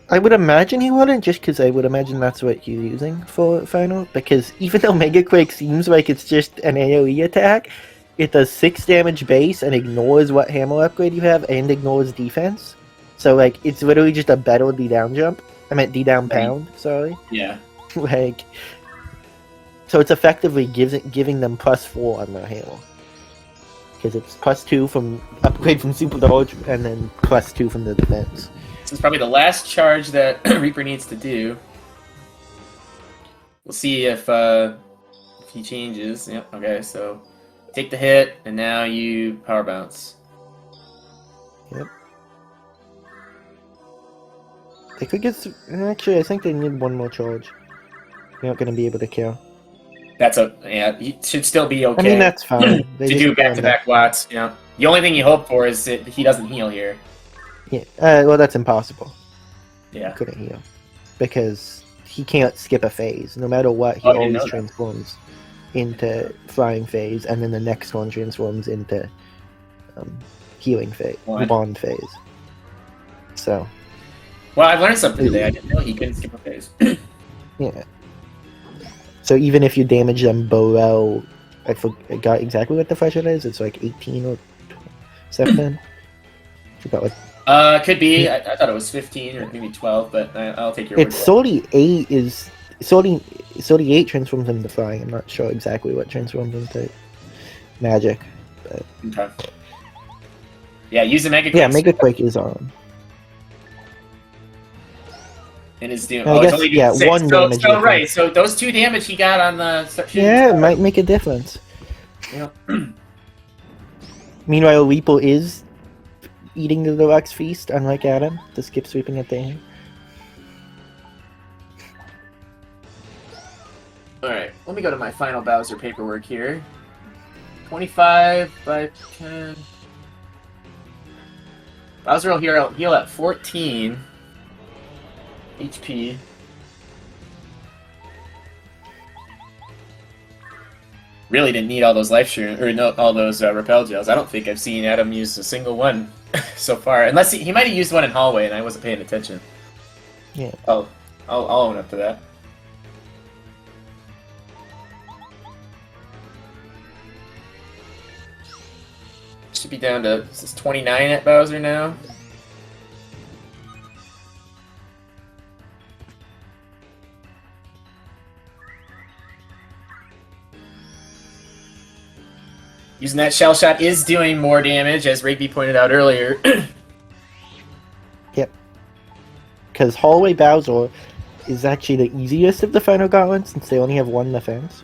I would imagine he wouldn't, just because I would imagine that's what you're using for final. Because even though Mega Quake seems like it's just an AoE attack, it does 6 damage base and ignores what hammer upgrade you have and ignores defense. So like it's literally just a better D down jump. I meant D down pound. Sorry.
Yeah.
Like. So it's effectively giving them +4 on their hammer. Because it's +2 from upgrade from super dodge and then +2 from the defense.
This is probably the last charge that Reaper needs to do. We'll see if he changes. Yep. Okay. So take the hit, and now you power bounce.
Yep. They could get. Actually, I think they need one more charge. You're not going to be able to kill.
He should still be okay.
I mean, that's fine.
To do back-to-back watts. You know, the only thing you hope for is that he doesn't heal here.
Yeah. Well, that's impossible.
Yeah.
He couldn't heal because he can't skip a phase. No matter what, he always transforms into flying phase, and then the next one transforms into healing phase, bond phase. So.
Well, I've learned something today. I didn't know he couldn't skip a phase.
Yeah. So even if you damage them below, I forgot exactly what the threshold is. It's like 18 or 7. Forgot what.
Could be. I thought it was 15 or maybe 12, but I'll take your word.
It's 38 is 38 transforms into flying. I'm not sure exactly what transforms into magic, but
okay. Yeah, use the Mega Quake.
Yeah, Mega Quake is on.
And is doing.
I guess,
it's only doing 6.
One damage.
So right. So those 2 damage he got on the.
Yeah, it might make a difference.
Yeah.
Meanwhile, Weeple is eating the deluxe feast, unlike Adam, to skip sweeping at the end.
Alright, let me go to my final Bowser paperwork here. 25 by 10. Bowser will heal at 14 HP. Really didn't need all those life shroom, or no, all those repel gels. I don't think I've seen Adam use a single one so far, unless he might have used one in hallway and I wasn't paying attention.
Yeah.
Oh, I'll own up to that. Should be down to 29 at Bowser now. Using that shell shot is doing more damage, as Rigby pointed out earlier.
Yep. Because Hallway Bowser is actually the easiest of the final gauntlets, since they only have 1 defense.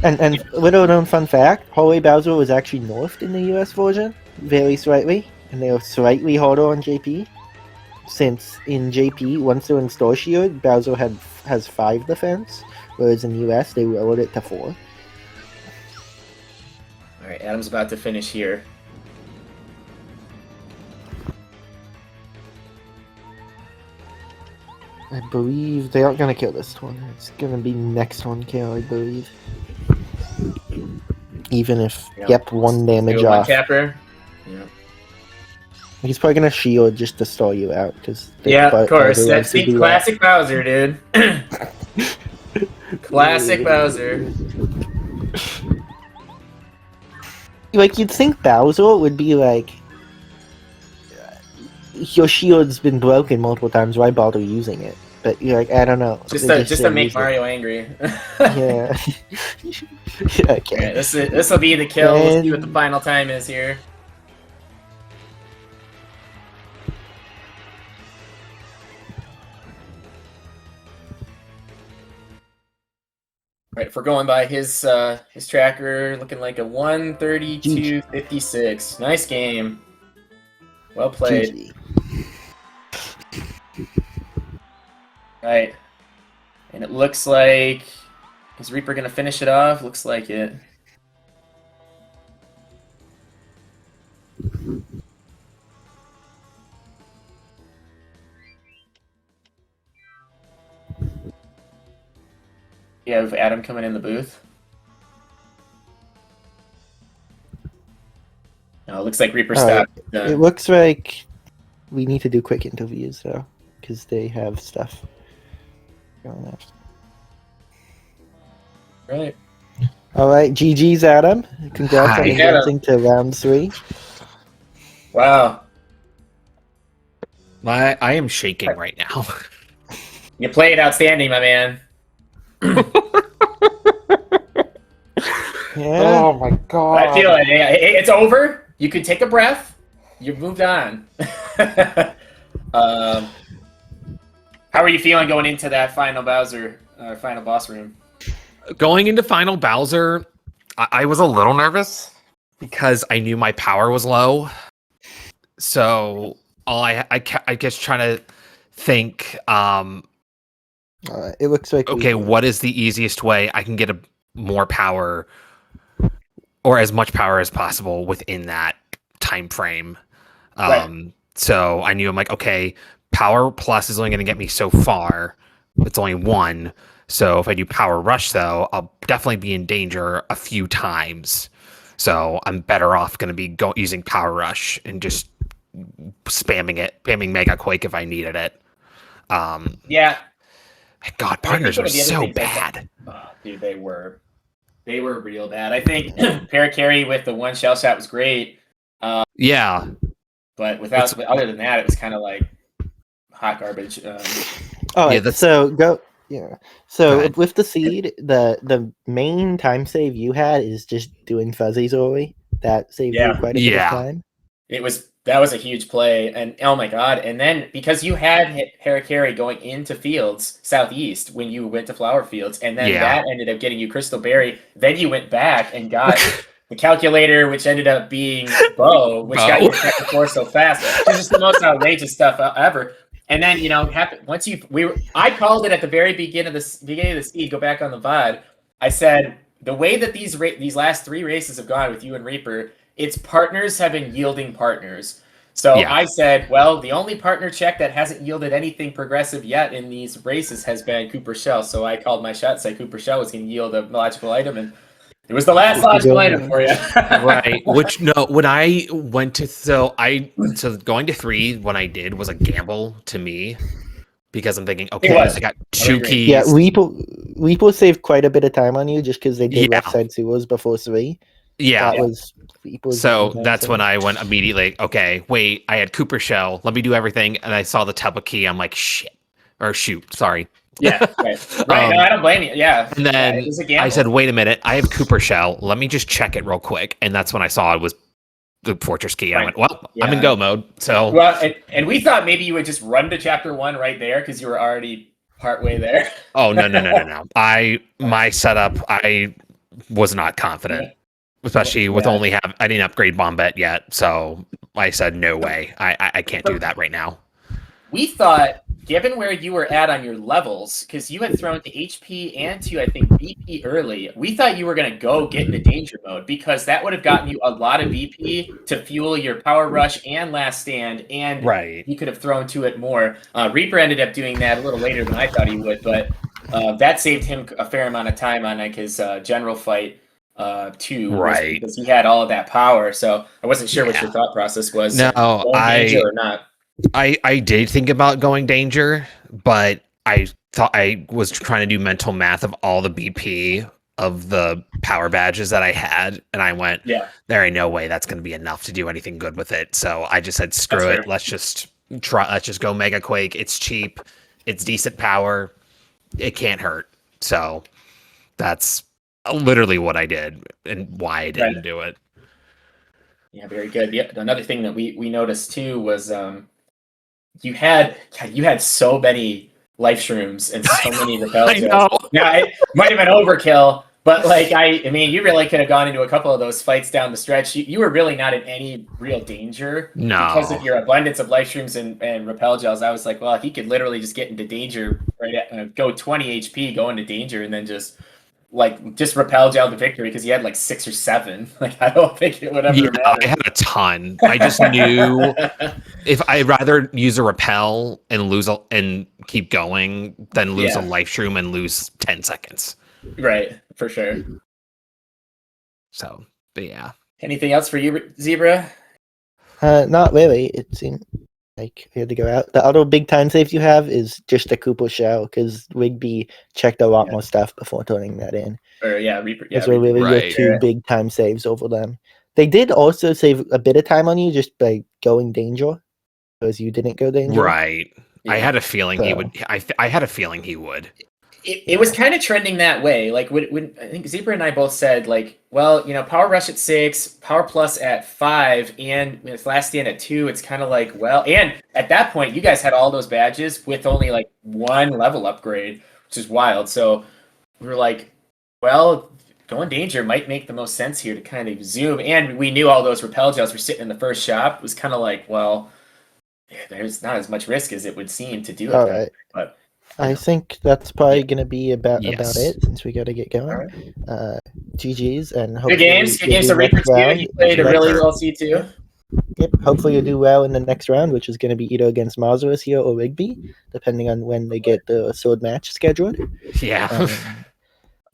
And little known fun fact, Hallway Bowser was actually nerfed in the US version, very slightly, and they are slightly harder on JP. Since in JP, once they're in Star Shield, Bowser has 5 defense, whereas in the US they lowered it to 4.
Alright, Adam's about to finish here.
I believe they aren't going to kill this one. It's going to be next one kill, I believe. Even if, yep, 1 damage off.
Capper. Yeah.
He's probably going to shield just to stall you out.
Yeah, of course. That's the classic Bowser, dude. Classic Bowser.
Like, you'd think Bowser would be like, your shield's been broken multiple times, why bother using it? But you're like, I don't know.
Just to make Mario angry.
Yeah. Okay.
Right, this will be the kill. We'll see what the final time is here. Right, if we're going by his tracker, looking like a 132.56. Nice game. Well played. Right. And it looks like... Is Reaper going to finish it off? Looks like it. You have Adam coming in the booth. No, it looks like Reaper stopped.
It looks like we need to do quick interviews though, because they have stuff going on.
Right.
All right, GG's Adam. Congrats
Hi.
on advancing to round 3.
Wow.
I am shaking right now.
You played outstanding, my man.
Yeah.
Oh my god.
I feel it. It's over. You could take a breath. You've moved on. How are you feeling going into that final Bowser, final boss room?
Going into Final Bowser, I was a little nervous because I knew my power was low. So I guess trying to think,
It looks like
okay, what is the easiest way I can get more power or as much power as possible within that time frame?
Right.
So I knew I'm like, okay, power plus is only going to get me so far. It's only 1. So if I do power rush, though, I'll definitely be in danger a few times. So I'm better off going to be using power rush and just spamming Mega Quake if I needed it.
Yeah.
God, partners are so bad.
Oh, dude, they were real bad. I think Paracarry with the 1 shell shot was great.
Yeah.
But other than that, it was kind of like hot garbage.
So with the seed, the main time save you had is just doing fuzzies early. That saved you quite a bit of time.
That was a huge play, and oh my god! And then because you had hit Paracarry going into fields southeast when you went to Flower Fields, and then that ended up getting you Crystal Berry. Then you went back and got the calculator, which ended up being Bo, which got you back and forth so fast. It's just the most outrageous stuff ever. And then I called it at the very beginning of the seed. Go back on the VOD. I said the way that these last 3 races have gone with you and Reaper, its partners have been yielding partners. So I said, well, the only partner check that hasn't yielded anything progressive yet in these races has been Cooper Shell. So I called my shot, said Cooper Shell was going to yield a logical item, and it was the last logical item for you.
Right. When I went to going to 3 when I did was a gamble to me because I'm thinking, okay, I got 2 keys.
Yeah, Weeple saved quite a bit of time on you just because they did left side sewers before 3.
Yeah.
So
that's when I went immediately, okay, wait, I had Cooper Shell. Let me do everything. And I saw the Tubba key. I'm like, shit. Or shoot, sorry.
Yeah, right. No, I don't blame you. Yeah.
And then
it was a gamble.
I said, wait a minute, I have Cooper Shell. Let me just check it real quick. And that's when I saw it was the Fortress key. I went, well, I'm in go mode. So
and we thought maybe you would just run to chapter 1 right there because you were already partway there.
Oh, no. My setup, I was not confident. Especially with I didn't upgrade Bombette yet, so I said no way. I can't do that right now.
We thought, given where you were at on your levels, because you had thrown to HP and to, I think, BP early, we thought you were going to go get into danger mode because that would have gotten you a lot of BP to fuel your power rush and last stand, and you could have thrown to it more. Reaper ended up doing that a little later than I thought he would, but that saved him a fair amount of time on his general fight. Because he had all of that power, so I wasn't sure what your thought process was.
No,
danger or not.
I did think about going danger, but I thought I was trying to do mental math of all the BP of the power badges that I had, and I went, there ain't no way that's going to be enough to do anything good with it. So I just said, screw it. Let's just try. Let's just go Mega Quake. It's cheap. It's decent power. It can't hurt. So that's literally what I did and why I didn't do it.
Yeah, very good. Yeah, another thing that we noticed too was you had so many life shrooms and so many repel gels. Now it might have been overkill, but I mean, you really could have gone into a couple of those fights down the stretch. You were really not in any real danger because of your abundance of life shrooms and repel gels. I was like, well, if he could literally just get into danger, go 20 HP, go into danger, and then just repel gel to victory because he had 6 or 7. I don't think it would ever matter.
I had a ton. I just knew if I'd rather use a repel and and keep going than lose a life shroom and lose 10 seconds.
Right, for sure.
So, but yeah.
Anything else for you, Zebra?
Not really. It seemed like we had to go out. The other big time saves you have is just a Cooper shell, because Rigby checked a lot more stuff before turning that in.
Or Reaper.
Those were really your two big time saves over them. They did also save a bit of time on you just by going danger, because you didn't go danger.
Right. Yeah. I had a feeling he would. I had a feeling he would.
It was kind of trending that way. Like when I think Zebra and I both said, like, well, you know, Power Rush at 6, Power Plus at 5, and with Last Stand at 2, it's kind of like, well, and at that point, you guys had all those badges with only like one level upgrade, which is wild. So we were like, well, going danger might make the most sense here to kind of zoom. And we knew all those repel gels were sitting in the first shop. It was kind of like, well, there's not as much risk as it would seem to do it.
All right.
But
I think that's probably going to be about it, since we got to get going.
Right.
GG's, and
good games. Good games to Reaper too. He played a really well C2.
Yep. Hopefully you'll do well in the next round, which is going to be either against Mazurus here or Rigby, depending on when they get the sword match scheduled.
Yeah.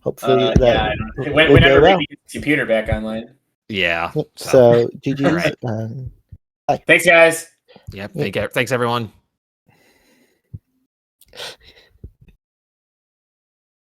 Hopefully that
whenever Rigby gets his computer back online.
Yeah.
Yep. So GG's.
Right.
Bye.
Thanks, guys.
Yep. Thanks, everyone.